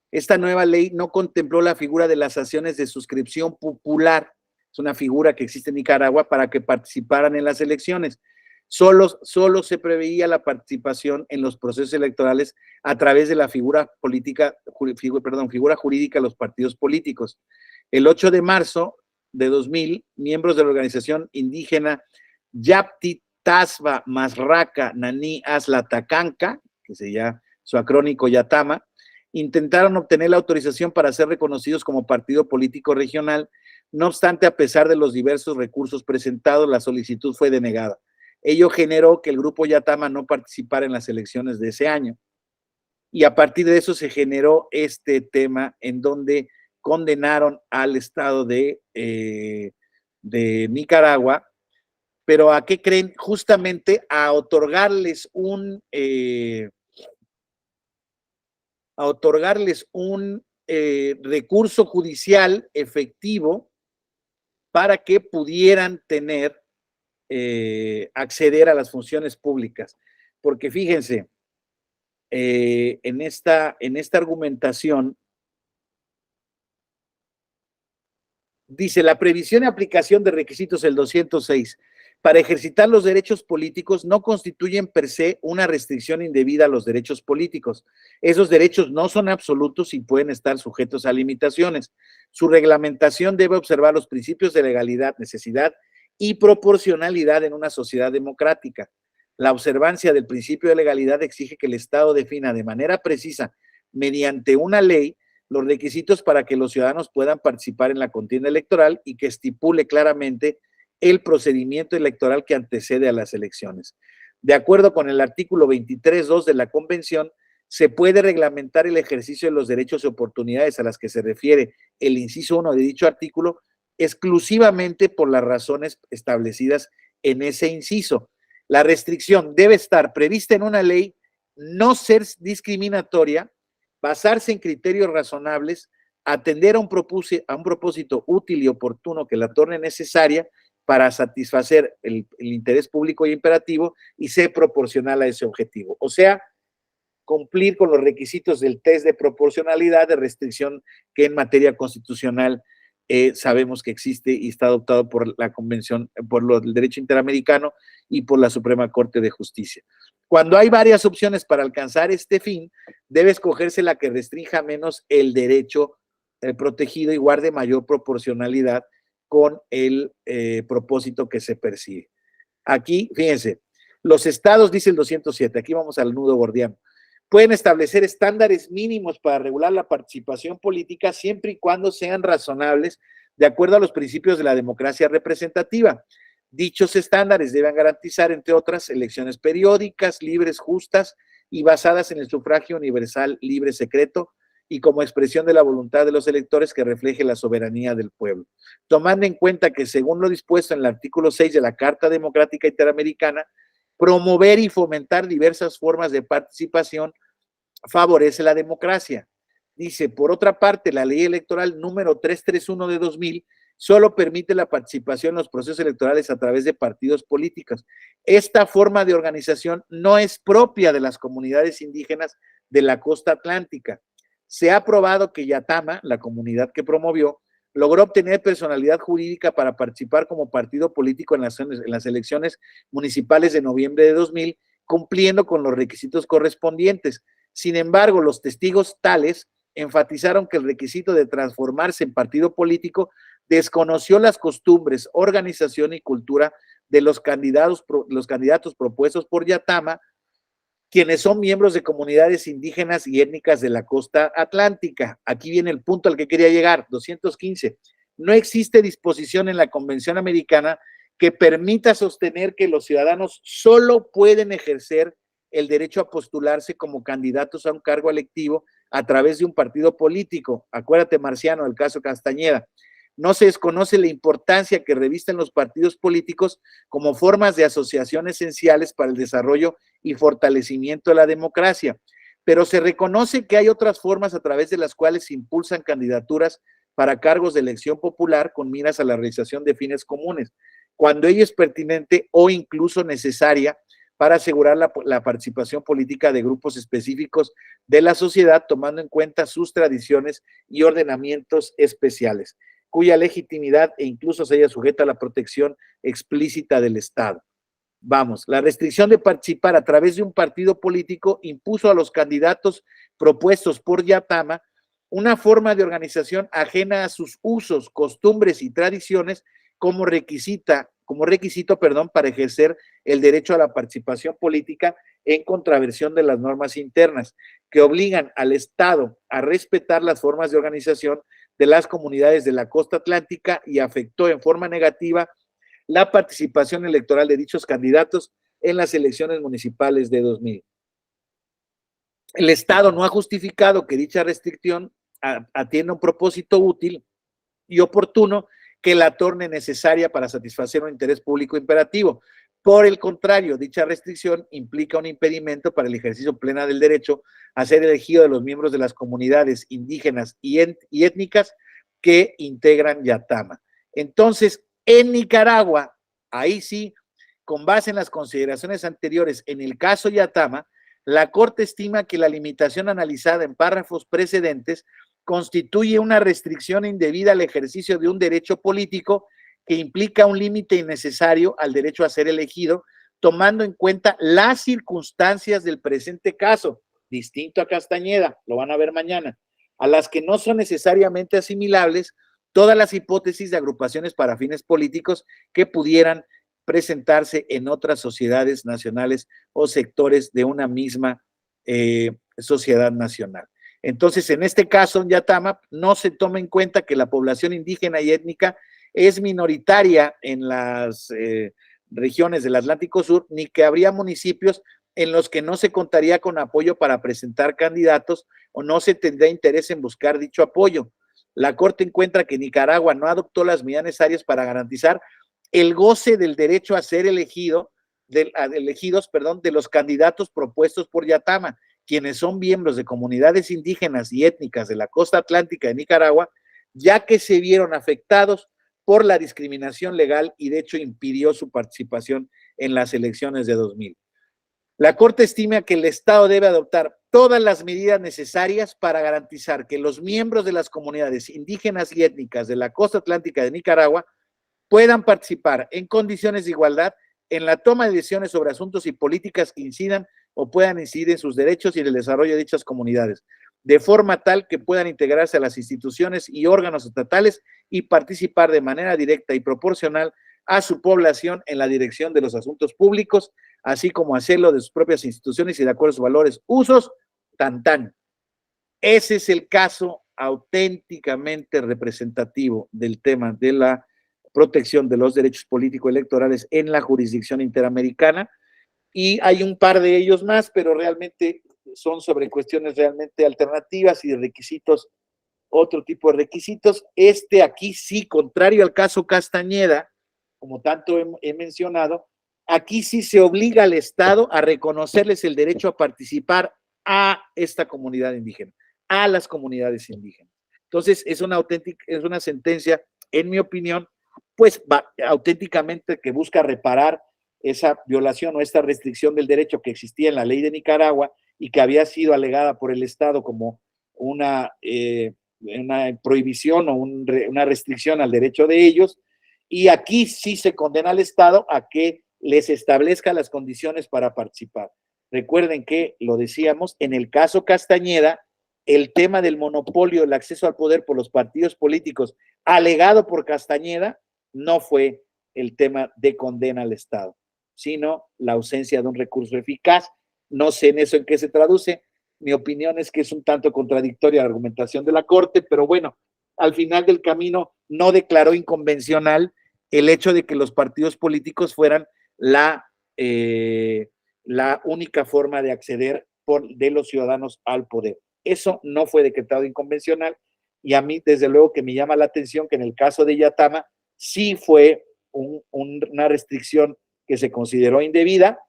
Esta nueva ley no contempló la figura de las acciones de suscripción popular. Es una figura que existe en Nicaragua para que participaran en las elecciones. Solo se preveía la participación en los procesos electorales a través de la figura jurídica de los partidos políticos. El 8 de marzo de 2000, miembros de la organización indígena Yapti Tasba Masraca Nani Asla Tacanca, que sería su acrónico Yatama, intentaron obtener la autorización para ser reconocidos como partido político regional. No obstante, a pesar de los diversos recursos presentados, la solicitud fue denegada. Ello generó que el grupo Yatama no participara en las elecciones de ese año. Y a partir de eso se generó este tema en donde condenaron al Estado de Nicaragua, pero ¿a qué creen? Justamente a otorgarles un recurso judicial efectivo para que pudieran tener, acceder a las funciones públicas. Porque fíjense, en esta argumentación, dice, la previsión y aplicación de requisitos del 206 para ejercitar los derechos políticos no constituyen per se una restricción indebida a los derechos políticos. Esos derechos no son absolutos y pueden estar sujetos a limitaciones. Su reglamentación debe observar los principios de legalidad, necesidad y proporcionalidad en una sociedad democrática. La observancia del principio de legalidad exige que el Estado defina de manera precisa, mediante una ley, los requisitos para que los ciudadanos puedan participar en la contienda electoral y que estipule claramente el procedimiento electoral que antecede a las elecciones. De acuerdo con el artículo 23.2 de la Convención, se puede reglamentar el ejercicio de los derechos y oportunidades a las que se refiere el inciso 1 de dicho artículo exclusivamente por las razones establecidas en ese inciso. La restricción debe estar prevista en una ley, no ser discriminatoria, basarse en criterios razonables, atender a un propósito útil y oportuno que la torne necesaria para satisfacer el interés público y imperativo y ser proporcional a ese objetivo. O sea, cumplir con los requisitos del test de proporcionalidad, de restricción que en materia constitucional sabemos que existe y está adoptado por la Convención, por el Derecho Interamericano y por la Suprema Corte de Justicia. Cuando hay varias opciones para alcanzar este fin, debe escogerse la que restrinja menos el derecho protegido y guarde mayor proporcionalidad con el propósito que se persigue. Aquí, fíjense, los estados, dice el 207, aquí vamos al nudo gordiano, pueden establecer estándares mínimos para regular la participación política siempre y cuando sean razonables de acuerdo a los principios de la democracia representativa. Dichos estándares deben garantizar, entre otras, elecciones periódicas, libres, justas y basadas en el sufragio universal, libre, secreto y como expresión de la voluntad de los electores que refleje la soberanía del pueblo. Tomando en cuenta que, según lo dispuesto en el artículo 6 de la Carta Democrática Interamericana, promover y fomentar diversas formas de participación favorece la democracia. Dice, por otra parte, la ley electoral número 331 de 2000 solo permite la participación en los procesos electorales a través de partidos políticos. Esta forma de organización no es propia de las comunidades indígenas de la costa atlántica. Se ha probado que Yatama, la comunidad que promovió, logró obtener personalidad jurídica para participar como partido político en las elecciones municipales de noviembre de 2000, cumpliendo con los requisitos correspondientes. Sin embargo, los testigos tales enfatizaron que el requisito de transformarse en partido político desconoció las costumbres, organización y cultura de los candidatos propuestos por Yatama, quienes son miembros de comunidades indígenas y étnicas de la costa atlántica. Aquí viene el punto al que quería llegar, 215. No existe disposición en la Convención Americana que permita sostener que los ciudadanos solo pueden ejercer el derecho a postularse como candidatos a un cargo electivo a través de un partido político. Acuérdate, Marciano, del caso Castañeda. No se desconoce la importancia que revisten los partidos políticos como formas de asociación esenciales para el desarrollo y fortalecimiento de la democracia, pero se reconoce que hay otras formas a través de las cuales se impulsan candidaturas para cargos de elección popular con miras a la realización de fines comunes, cuando ello es pertinente o incluso necesaria para asegurar la participación política de grupos específicos de la sociedad, tomando en cuenta sus tradiciones y ordenamientos especiales, cuya legitimidad e incluso se haya sujeta a la protección explícita del Estado. Vamos, la restricción de participar a través de un partido político impuso a los candidatos propuestos por Yatama una forma de organización ajena a sus usos, costumbres y tradiciones como requisito, para ejercer el derecho a la participación política en contravención de las normas internas, que obligan al Estado a respetar las formas de organización de las comunidades de la costa atlántica y afectó en forma negativa la participación electoral de dichos candidatos en las elecciones municipales de 2000. El Estado no ha justificado que dicha restricción atienda un propósito útil y oportuno que la torne necesaria para satisfacer un interés público imperativo. Por el contrario, dicha restricción implica un impedimento para el ejercicio pleno del derecho a ser elegido de los miembros de las comunidades indígenas y étnicas que integran Yatama. Entonces, en Nicaragua, ahí sí, con base en las consideraciones anteriores, en el caso Yatama, la Corte estima que la limitación analizada en párrafos precedentes constituye una restricción indebida al ejercicio de un derecho político que implica un límite innecesario al derecho a ser elegido, tomando en cuenta las circunstancias del presente caso, distinto a Castañeda, lo van a ver mañana, a las que no son necesariamente asimilables todas las hipótesis de agrupaciones para fines políticos que pudieran presentarse en otras sociedades nacionales o sectores de una misma sociedad nacional. Entonces, en este caso, en Yatama, no se toma en cuenta que la población indígena y étnica es minoritaria en las regiones del Atlántico Sur, ni que habría municipios en los que no se contaría con apoyo para presentar candidatos o no se tendría interés en buscar dicho apoyo. La Corte encuentra que Nicaragua no adoptó las medidas necesarias para garantizar el goce del derecho a ser elegidos de los candidatos propuestos por Yatama, quienes son miembros de comunidades indígenas y étnicas de la costa atlántica de Nicaragua, ya que se vieron afectados por la discriminación legal y de hecho impidió su participación en las elecciones de 2000. La Corte estima que el Estado debe adoptar todas las medidas necesarias para garantizar que los miembros de las comunidades indígenas y étnicas de la costa atlántica de Nicaragua puedan participar en condiciones de igualdad en la toma de decisiones sobre asuntos y políticas que incidan o puedan incidir en sus derechos y en el desarrollo de dichas comunidades, de forma tal que puedan integrarse a las instituciones y órganos estatales y participar de manera directa y proporcional a su población en la dirección de los asuntos públicos, así como hacerlo de sus propias instituciones y de acuerdo a sus valores, usos, tan. Ese es el caso auténticamente representativo del tema de la protección de los derechos políticos electorales en la jurisdicción interamericana, y hay un par de ellos más, pero realmente son sobre cuestiones realmente alternativas y de requisitos, otro tipo de requisitos. Aquí sí, contrario al caso Castañeda, como tanto he mencionado, aquí sí se obliga al Estado a reconocerles el derecho a participar a esta comunidad indígena, a las comunidades indígenas. Entonces, es una sentencia, en mi opinión, pues auténticamente que busca reparar esa violación o esta restricción del derecho que existía en la ley de Nicaragua y que había sido alegada por el Estado como una prohibición o una restricción al derecho de ellos, y aquí sí se condena al Estado a que les establezca las condiciones para participar. Recuerden que, lo decíamos, en el caso Castañeda, el tema del monopolio, el acceso al poder por los partidos políticos, alegado por Castañeda, no fue el tema de condena al Estado, sino la ausencia de un recurso eficaz. No sé en eso en qué se traduce. Mi opinión es que es un tanto contradictoria la argumentación de la Corte, pero bueno, al final del camino no declaró inconvencional el hecho de que los partidos políticos fueran la única forma de acceder de los ciudadanos al poder. Eso no fue decretado inconvencional, y a mí desde luego que me llama la atención que en el caso de Yatama sí fue una restricción que se consideró indebida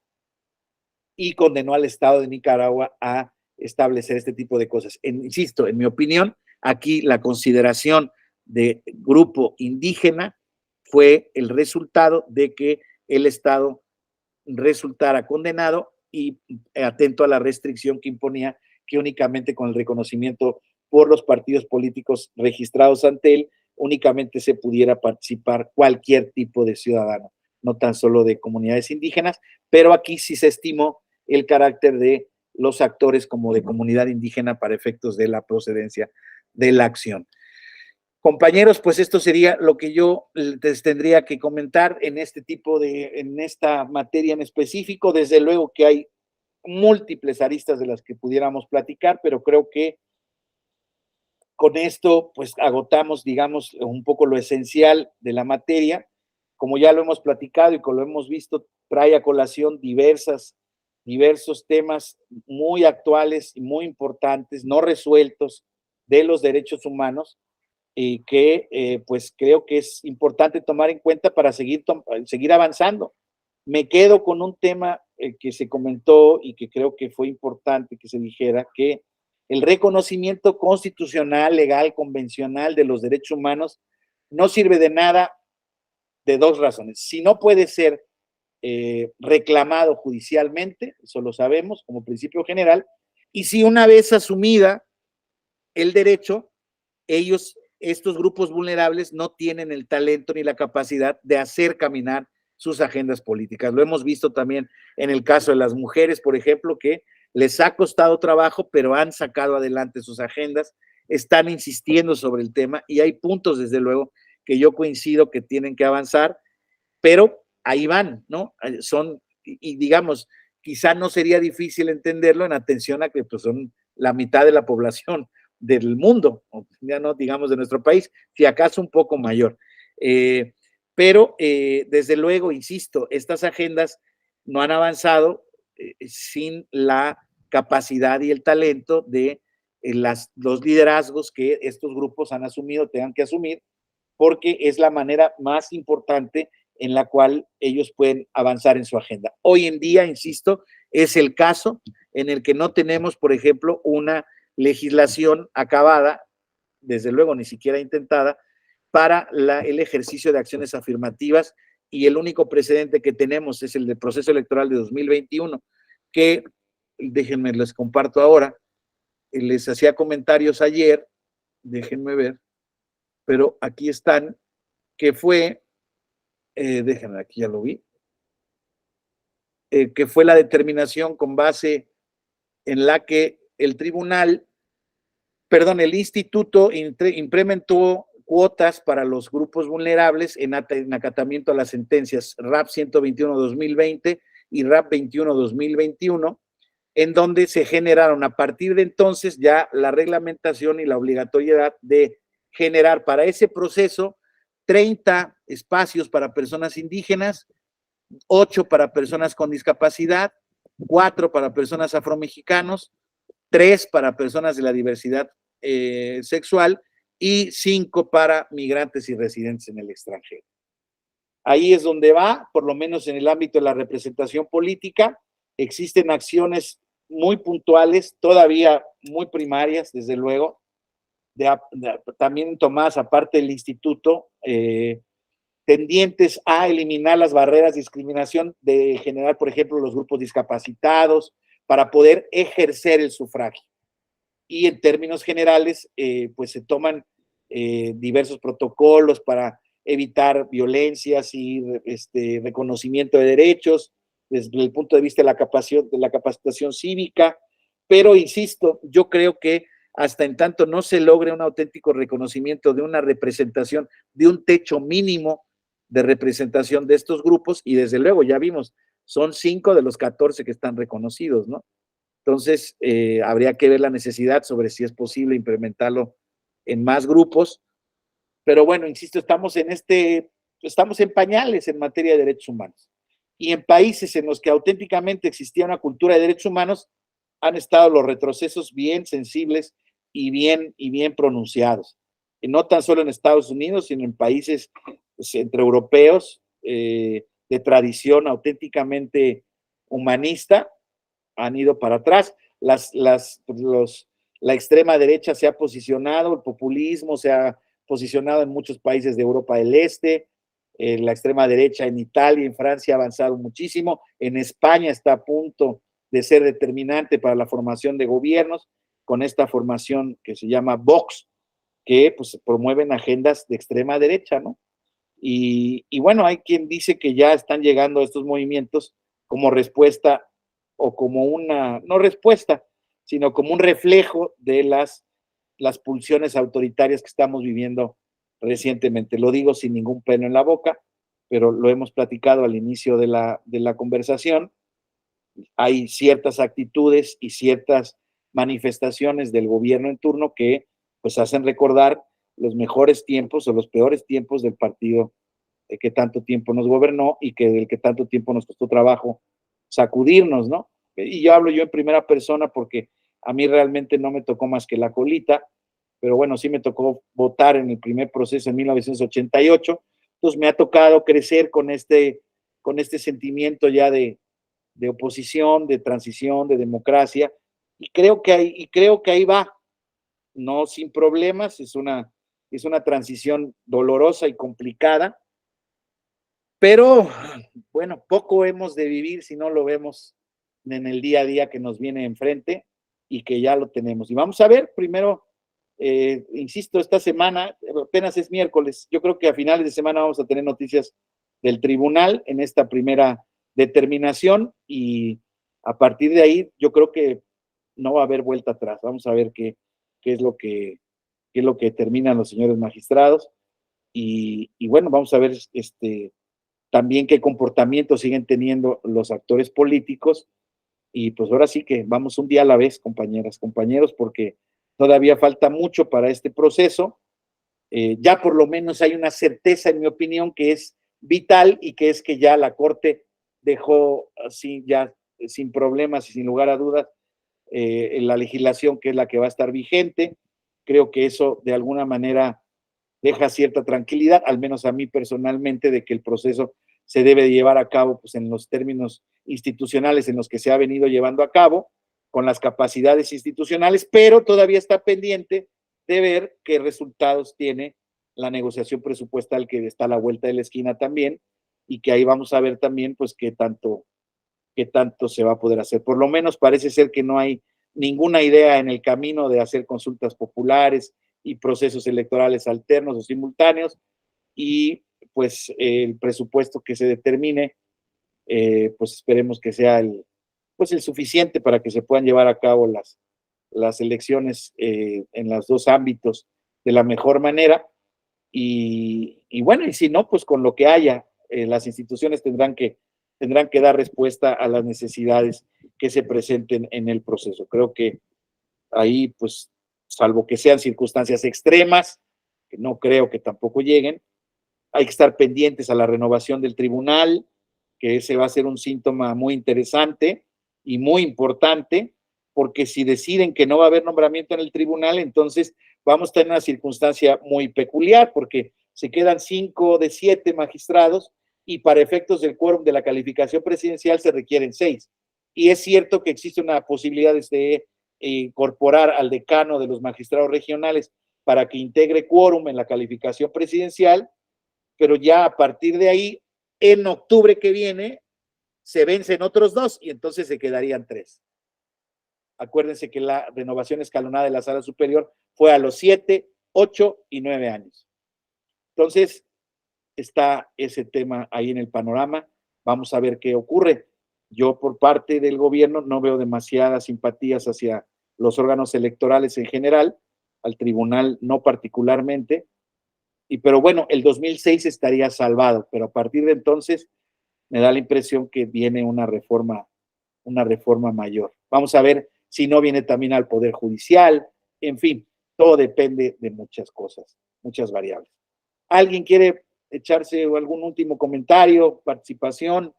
y condenó al Estado de Nicaragua a establecer este tipo de cosas. Insisto, en mi opinión, aquí la consideración de grupo indígena fue el resultado de que el Estado resultara condenado y atento a la restricción que imponía que únicamente con el reconocimiento por los partidos políticos registrados ante él, únicamente se pudiera participar cualquier tipo de ciudadano, no tan solo de comunidades indígenas, pero aquí sí se estimó el carácter de los actores como de comunidad indígena para efectos de la procedencia de la acción. Compañeros, pues esto sería lo que yo les tendría que comentar en esta materia en específico. Desde luego que hay múltiples aristas de las que pudiéramos platicar, pero creo que con esto pues agotamos, digamos, un poco lo esencial de la materia. como ya lo hemos platicado y como lo hemos visto, trae a colación diversos temas muy actuales y muy importantes, no resueltos, de los derechos humanos, y que pues creo que es importante tomar en cuenta para seguir avanzando. Me quedo con un tema que se comentó y que creo que fue importante que se dijera, que el reconocimiento constitucional, legal, convencional de los derechos humanos no sirve de nada, de dos razones. Si no puede ser reclamado judicialmente, eso lo sabemos como principio general, y si una vez asumida el derecho, estos grupos vulnerables no tienen el talento ni la capacidad de hacer caminar sus agendas políticas. Lo hemos visto también en el caso de las mujeres, por ejemplo, que les ha costado trabajo, pero han sacado adelante sus agendas, están insistiendo sobre el tema y hay puntos, desde luego, que yo coincido que tienen que avanzar, pero ahí van, ¿no? Y digamos, quizá no sería difícil entenderlo en atención a que pues, son la mitad de la población del mundo, ya no digamos de nuestro país, si acaso un poco mayor. Pero desde luego, insisto, estas agendas no han avanzado sin la capacidad y el talento de los liderazgos que estos grupos han asumido, tengan que asumir, porque es la manera más importante en la cual ellos pueden avanzar en su agenda. Hoy en día, insisto, es el caso en el que no tenemos, por ejemplo, una legislación acabada, desde luego ni siquiera intentada, para el ejercicio de acciones afirmativas, y el único precedente que tenemos es el del proceso electoral de 2021, que, déjenme, les comparto ahora, les hacía comentarios ayer, déjenme ver, pero aquí están, que fue, déjenme, aquí ya lo vi, que fue la determinación con base en la que el instituto implementó cuotas para los grupos vulnerables en acatamiento a las sentencias RAP 121-2020 y RAP 21-2021, en donde se generaron a partir de entonces ya la reglamentación y la obligatoriedad de generar para ese proceso 30 espacios para personas indígenas, 8 para personas con discapacidad, 4 para personas afromexicanos, 3 para personas de la diversidad sexual y 5 para migrantes y residentes en el extranjero. Ahí es donde va, por lo menos en el ámbito de la representación política, existen acciones muy puntuales, todavía muy primarias, desde luego, también tomadas aparte del instituto, tendientes a eliminar las barreras de discriminación, de generar, por ejemplo, los grupos discapacitados, para poder ejercer el sufragio. Y en términos generales, pues se toman diversos protocolos para evitar violencias y reconocimiento de derechos desde el punto de vista de la capacitación cívica, pero insisto, yo creo que hasta en tanto no se logre un auténtico reconocimiento de una representación, de un techo mínimo de representación de estos grupos, y desde luego ya vimos, son 5 de los 14 que están reconocidos, ¿no? Entonces, habría que ver la necesidad sobre si es posible implementarlo en más grupos, pero bueno, insisto, estamos en pañales en materia de derechos humanos, y en países en los que auténticamente existía una cultura de derechos humanos, han estado los retrocesos bien sensibles y bien pronunciados, y no tan solo en Estados Unidos, sino en países pues, entre europeos, de tradición auténticamente humanista, han ido para atrás. La extrema derecha se ha posicionado, el populismo se ha posicionado en muchos países de Europa del Este, la extrema derecha en Italia y en Francia ha avanzado muchísimo, en España está a punto de ser determinante para la formación de gobiernos, con esta formación que se llama Vox, que pues promueven agendas de extrema derecha, ¿no? Y bueno, hay quien dice que ya están llegando estos movimientos como respuesta o como no respuesta, sino como un reflejo de las pulsiones autoritarias que estamos viviendo recientemente. Lo digo sin ningún pelo en la boca, pero lo hemos platicado al inicio de la conversación. Hay ciertas actitudes y ciertas manifestaciones del gobierno en turno que pues hacen recordar los mejores tiempos o los peores tiempos del partido que tanto tiempo nos gobernó y del que tanto tiempo nos costó trabajo sacudirnos, ¿no? Y yo hablo yo en primera persona porque a mí realmente no me tocó más que la colita, pero bueno, sí me tocó votar en el primer proceso en 1988, entonces me ha tocado crecer con este sentimiento ya de oposición, de transición, de democracia, y creo que ahí va, no sin problemas, es una transición dolorosa y complicada, pero bueno, poco hemos de vivir si no lo vemos en el día a día que nos viene enfrente y que ya lo tenemos. Y vamos a ver, primero, insisto, esta semana, apenas es miércoles, yo creo que a finales de semana vamos a tener noticias del tribunal en esta primera determinación y a partir de ahí yo creo que no va a haber vuelta atrás. Vamos a ver qué es lo que determinan los señores magistrados y bueno, vamos a ver también qué comportamiento siguen teniendo los actores políticos y pues ahora sí que vamos un día a la vez, compañeras, compañeros, porque todavía falta mucho para este proceso. Ya por lo menos hay una certeza, en mi opinión, que es vital y que es que ya la Corte dejó así ya sin problemas y sin lugar a dudas la legislación que es la que va a estar vigente. Creo que eso de alguna manera deja cierta tranquilidad, al menos a mí personalmente, de que el proceso se debe llevar a cabo pues, en los términos institucionales en los que se ha venido llevando a cabo, con las capacidades institucionales, pero todavía está pendiente de ver qué resultados tiene la negociación presupuestal que está a la vuelta de la esquina también, y que ahí vamos a ver también pues qué tanto se va a poder hacer. Por lo menos parece ser que no hay ninguna idea en el camino de hacer consultas populares y procesos electorales alternos o simultáneos, y pues el presupuesto que se determine, pues esperemos que sea el suficiente para que se puedan llevar a cabo las elecciones en los dos ámbitos de la mejor manera, y bueno, y si no, pues con lo que haya, las instituciones tendrán que dar respuesta a las necesidades que se presenten en el proceso. Creo que ahí, pues, salvo que sean circunstancias extremas, que no creo que tampoco lleguen, hay que estar pendientes a la renovación del tribunal, que ese va a ser un síntoma muy interesante y muy importante, porque si deciden que no va a haber nombramiento en el tribunal, entonces vamos a tener una circunstancia muy peculiar, porque se quedan 5 de 7 magistrados y para efectos del quórum de la calificación presidencial se requieren 6. Y es cierto que existe una posibilidad de incorporar al decano de los magistrados regionales para que integre quórum en la calificación presidencial, pero ya a partir de ahí, en octubre que viene, se vencen otros 2 y entonces se quedarían 3. Acuérdense que la renovación escalonada de la sala superior fue a los 7, 8 y 9 años. Entonces, está ese tema ahí en el panorama. Vamos a ver qué ocurre. Yo, por parte del gobierno, no veo demasiadas simpatías hacia los órganos electorales en general, al tribunal no particularmente, pero bueno, el 2006 estaría salvado, pero a partir de entonces me da la impresión que viene una reforma mayor. Vamos a ver si no viene también al Poder Judicial, en fin, todo depende de muchas cosas, muchas variables. ¿Alguien quiere echarse algún último comentario, participación,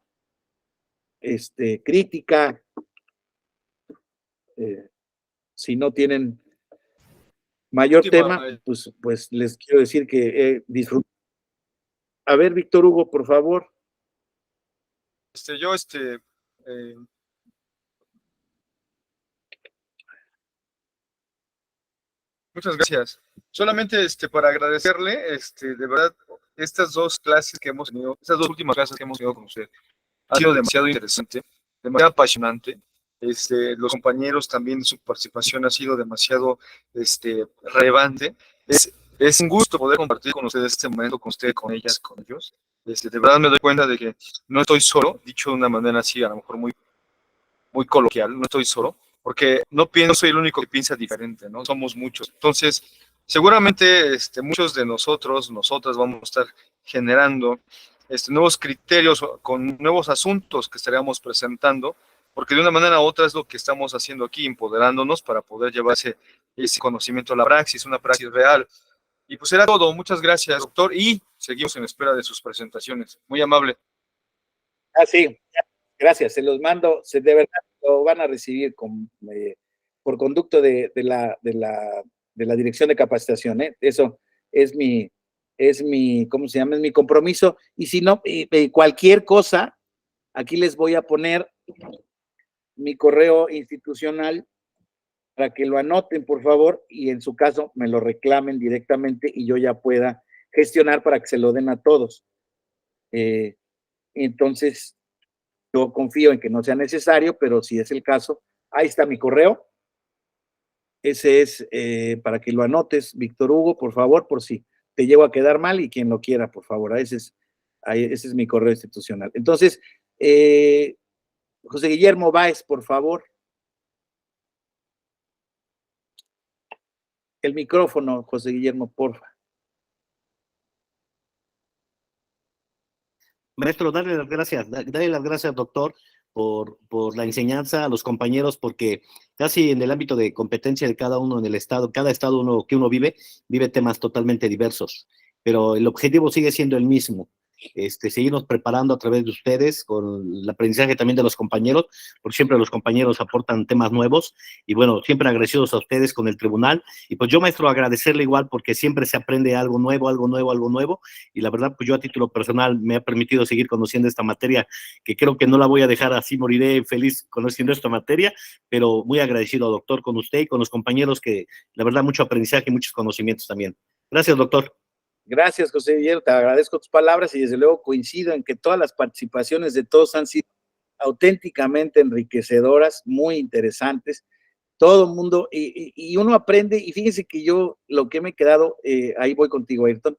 crítica? Si no tienen mayor tema, pues les quiero decir que disfruto. A ver, Víctor Hugo, por favor. Muchas gracias. Solamente para agradecerle, de verdad, estas 2 clases que hemos tenido, estas 2 últimas clases que hemos tenido con usted, ha sido demasiado interesante, demasiado apasionante. Los compañeros también, su participación ha sido demasiado relevante. Es un gusto poder compartir con ustedes este momento, con usted, con ellas, con ellos. De verdad me doy cuenta de que no estoy solo, dicho de una manera así, a lo mejor muy, muy coloquial, no estoy solo, porque no soy el único que piensa diferente, ¿no? Somos muchos. Entonces, seguramente muchos de nosotras vamos a estar generando nuevos criterios con nuevos asuntos que estaríamos presentando, porque de una manera u otra es lo que estamos haciendo aquí, empoderándonos para poder llevar ese conocimiento a la praxis, una praxis real. Y pues era todo. Muchas gracias, doctor. Y seguimos en espera de sus presentaciones. Muy amable. Ah, sí, gracias, se los mando, de verdad lo van a recibir por conducto de la Dirección de Capacitación, ¿eh? Eso es mi, ¿cómo se llama? Es mi compromiso, y si no, cualquier cosa, aquí les voy a poner mi correo institucional para que lo anoten, por favor, y en su caso me lo reclamen directamente y yo ya pueda gestionar para que se lo den a todos. Entonces, yo confío en que no sea necesario, pero si es el caso, ahí está mi correo. Ese es para que lo anotes, Víctor Hugo, por favor, por si te llego a quedar mal y quien lo quiera, por favor. Ese es mi correo institucional. Entonces, José Guillermo Báez, por favor. El micrófono, José Guillermo, porfa. Maestro, darle las gracias, doctor, por la enseñanza a los compañeros, porque casi en el ámbito de competencia de cada uno en el estado, cada estado que uno vive temas totalmente diversos, pero el objetivo sigue siendo el mismo. Seguirnos preparando a través de ustedes, con el aprendizaje también de los compañeros, porque siempre los compañeros aportan temas nuevos, y bueno, siempre agradecidos a ustedes con el tribunal, y pues yo, maestro, agradecerle igual, porque siempre se aprende algo nuevo, y la verdad, pues yo a título personal me ha permitido seguir conociendo esta materia, que creo que no la voy a dejar así, moriré feliz conociendo esta materia, pero muy agradecido, doctor, con usted y con los compañeros, que la verdad, mucho aprendizaje y muchos conocimientos también. Gracias, doctor. Gracias, José Guillermo, te agradezco tus palabras y desde luego coincido en que todas las participaciones de todos han sido auténticamente enriquecedoras, muy interesantes. Todo el mundo, y uno aprende, y fíjense que yo lo que me he quedado, ahí voy contigo, Ayrton,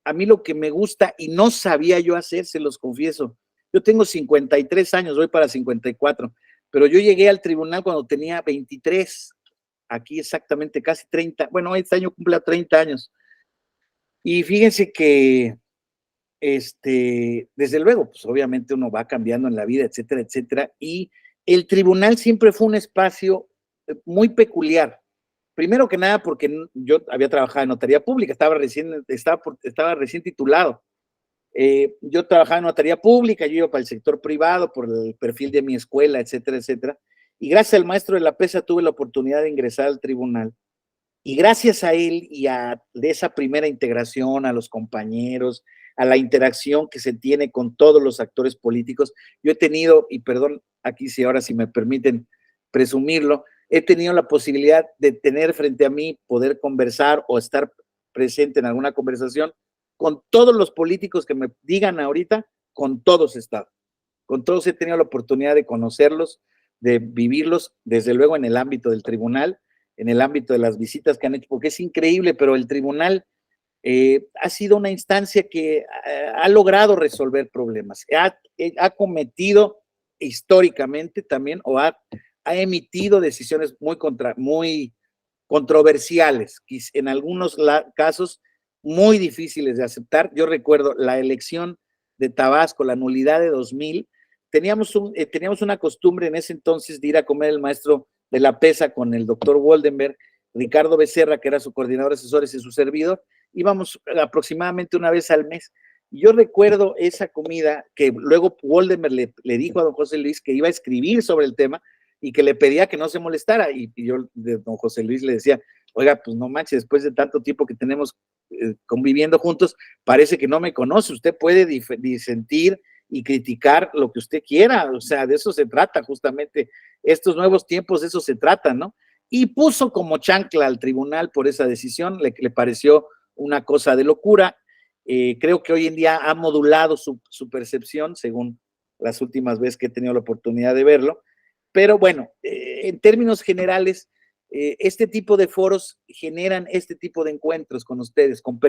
a mí lo que me gusta y no sabía yo hacer, se los confieso, yo tengo 53 años, voy para 54, pero yo llegué al tribunal cuando tenía 23, aquí exactamente casi 30, bueno, este año cumple 30 años. Y fíjense que, desde luego, pues obviamente uno va cambiando en la vida, etcétera, etcétera, y el tribunal siempre fue un espacio muy peculiar. Primero que nada, porque yo había trabajado en notaría pública, estaba recién titulado. Yo trabajaba en notaría pública, yo iba para el sector privado por el perfil de mi escuela, etcétera, etcétera. Y gracias al maestro de la PESA tuve la oportunidad de ingresar al tribunal. Y gracias a él y de esa primera integración, a los compañeros, a la interacción que se tiene con todos los actores políticos, yo he tenido, y perdón, aquí sí, ahora si me permiten presumirlo, he tenido la posibilidad de tener frente a mí, poder conversar o estar presente en alguna conversación con todos los políticos que me digan ahorita, con todos he estado. Con todos he tenido la oportunidad de conocerlos, de vivirlos, desde luego en el ámbito del tribunal, en el ámbito de las visitas que han hecho, porque es increíble, pero el tribunal ha sido una instancia que ha logrado resolver problemas, ha cometido históricamente también, o ha emitido decisiones muy controversiales, en algunos casos muy difíciles de aceptar. Yo recuerdo la elección de Tabasco, la nulidad de 2000, teníamos una costumbre en ese entonces de ir a comer el maestro de la PESA con el doctor Woldenberg, Ricardo Becerra, que era su coordinador de asesores y su servidor, íbamos aproximadamente una vez al mes. Y yo recuerdo esa comida que luego Woldenberg le dijo a don José Luis que iba a escribir sobre el tema y que le pedía que no se molestara. Y yo de don José Luis le decía, oiga, pues no manches, después de tanto tiempo que tenemos conviviendo juntos, parece que no me conoce, usted puede disentir y criticar lo que usted quiera, o sea, de eso se trata justamente, estos nuevos tiempos de eso se trata, ¿no? Y puso como chancla al tribunal por esa decisión, le pareció una cosa de locura. Creo que hoy en día ha modulado su percepción, según las últimas veces que he tenido la oportunidad de verlo, pero bueno, en términos generales, este tipo de foros generan este tipo de encuentros con ustedes, con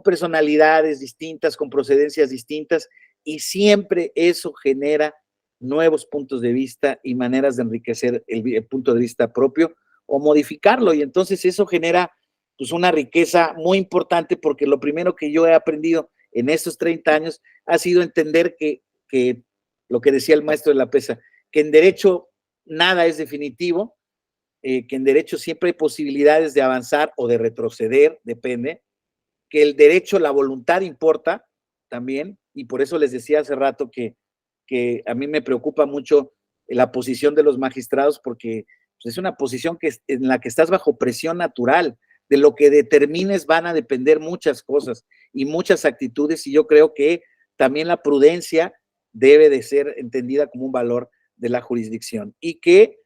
personalidades distintas, con procedencias distintas, y siempre eso genera nuevos puntos de vista y maneras de enriquecer el punto de vista propio o modificarlo, y entonces eso genera pues una riqueza muy importante, porque lo primero que yo he aprendido en estos 30 años ha sido entender que lo que decía el maestro de la PESA, que en derecho nada es definitivo, que en derecho siempre hay posibilidades de avanzar o de retroceder, depende, que el derecho, la voluntad importa también, y por eso les decía hace rato que a mí me preocupa mucho la posición de los magistrados, porque pues, es una posición en la que estás bajo presión natural. De lo que determines van a depender muchas cosas y muchas actitudes, y yo creo que también la prudencia debe de ser entendida como un valor de la jurisdicción, y que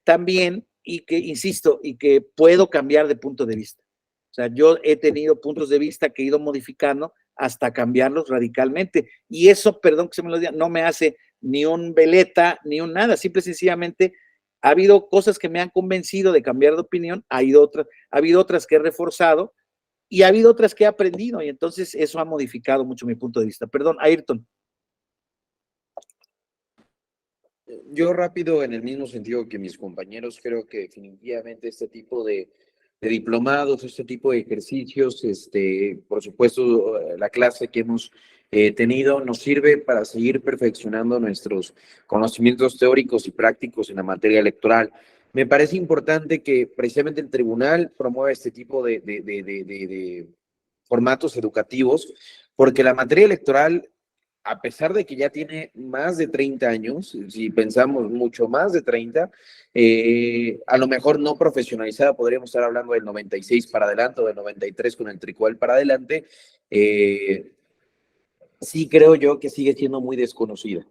también, insisto, y que puedo cambiar de punto de vista. O sea, yo he tenido puntos de vista que he ido modificando hasta cambiarlos radicalmente, y eso, perdón que se me lo diga, no me hace ni un veleta, ni un nada, simple y sencillamente ha habido cosas que me han convencido de cambiar de opinión, ha habido otras que he reforzado, y ha habido otras que he aprendido, y entonces eso ha modificado mucho mi punto de vista. Perdón, Ayrton. Yo rápido, en el mismo sentido que mis compañeros, creo que definitivamente este tipo de diplomados, este tipo de ejercicios, por supuesto, la clase que hemos tenido nos sirve para seguir perfeccionando nuestros conocimientos teóricos y prácticos en la materia electoral. Me parece importante que precisamente el tribunal promueva este tipo de formatos educativos, porque la materia electoral, a pesar de que ya tiene más de 30 años, si pensamos mucho más de 30, a lo mejor no profesionalizada, podríamos estar hablando del 96 para adelante o del 93 con el Tricual para adelante, sí creo yo que sigue siendo muy desconocida.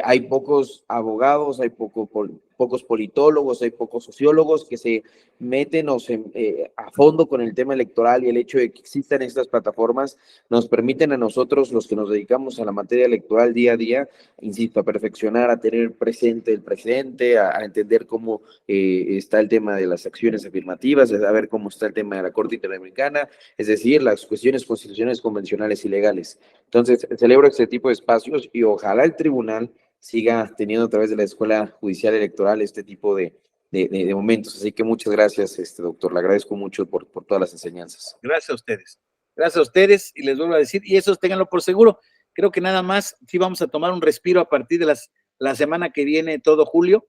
Hay pocos abogados, hay pocos politólogos, hay pocos sociólogos que se meten a fondo con el tema electoral, y el hecho de que existan estas plataformas nos permiten a nosotros, los que nos dedicamos a la materia electoral día a día, insisto, a perfeccionar, a tener presente el presidente, a entender cómo está el tema de las acciones afirmativas, a ver cómo está el tema de la Corte Interamericana, es decir, las cuestiones constitucionales, convencionales y legales. Entonces, celebro este tipo de espacios, y ojalá el tribunal siga teniendo a través de la Escuela Judicial Electoral este tipo de momentos. Así que muchas gracias, doctor. Le agradezco mucho por todas las enseñanzas. Gracias a ustedes. Gracias a ustedes, y les vuelvo a decir, y eso ténganlo por seguro. Creo que nada más sí vamos a tomar un respiro a partir de la semana que viene, todo julio,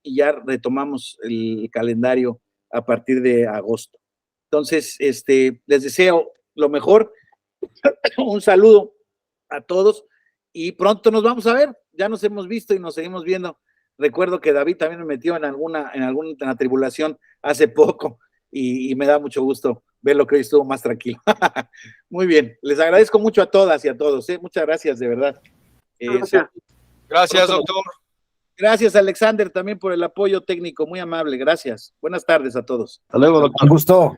y ya retomamos el calendario a partir de agosto. Entonces, les deseo lo mejor. Un saludo a todos, y pronto nos vamos a ver. Ya nos hemos visto y nos seguimos viendo. Recuerdo que David también me metió en alguna tribulación hace poco, y me da mucho gusto ver lo que hoy estuvo más tranquilo. Muy bien, les agradezco mucho a todas y a todos. Muchas gracias, de verdad. Gracias, doctor. Gracias, Alexander, también por el apoyo técnico, muy amable. Gracias. Buenas tardes a todos. Hasta luego, doctor. Un gusto.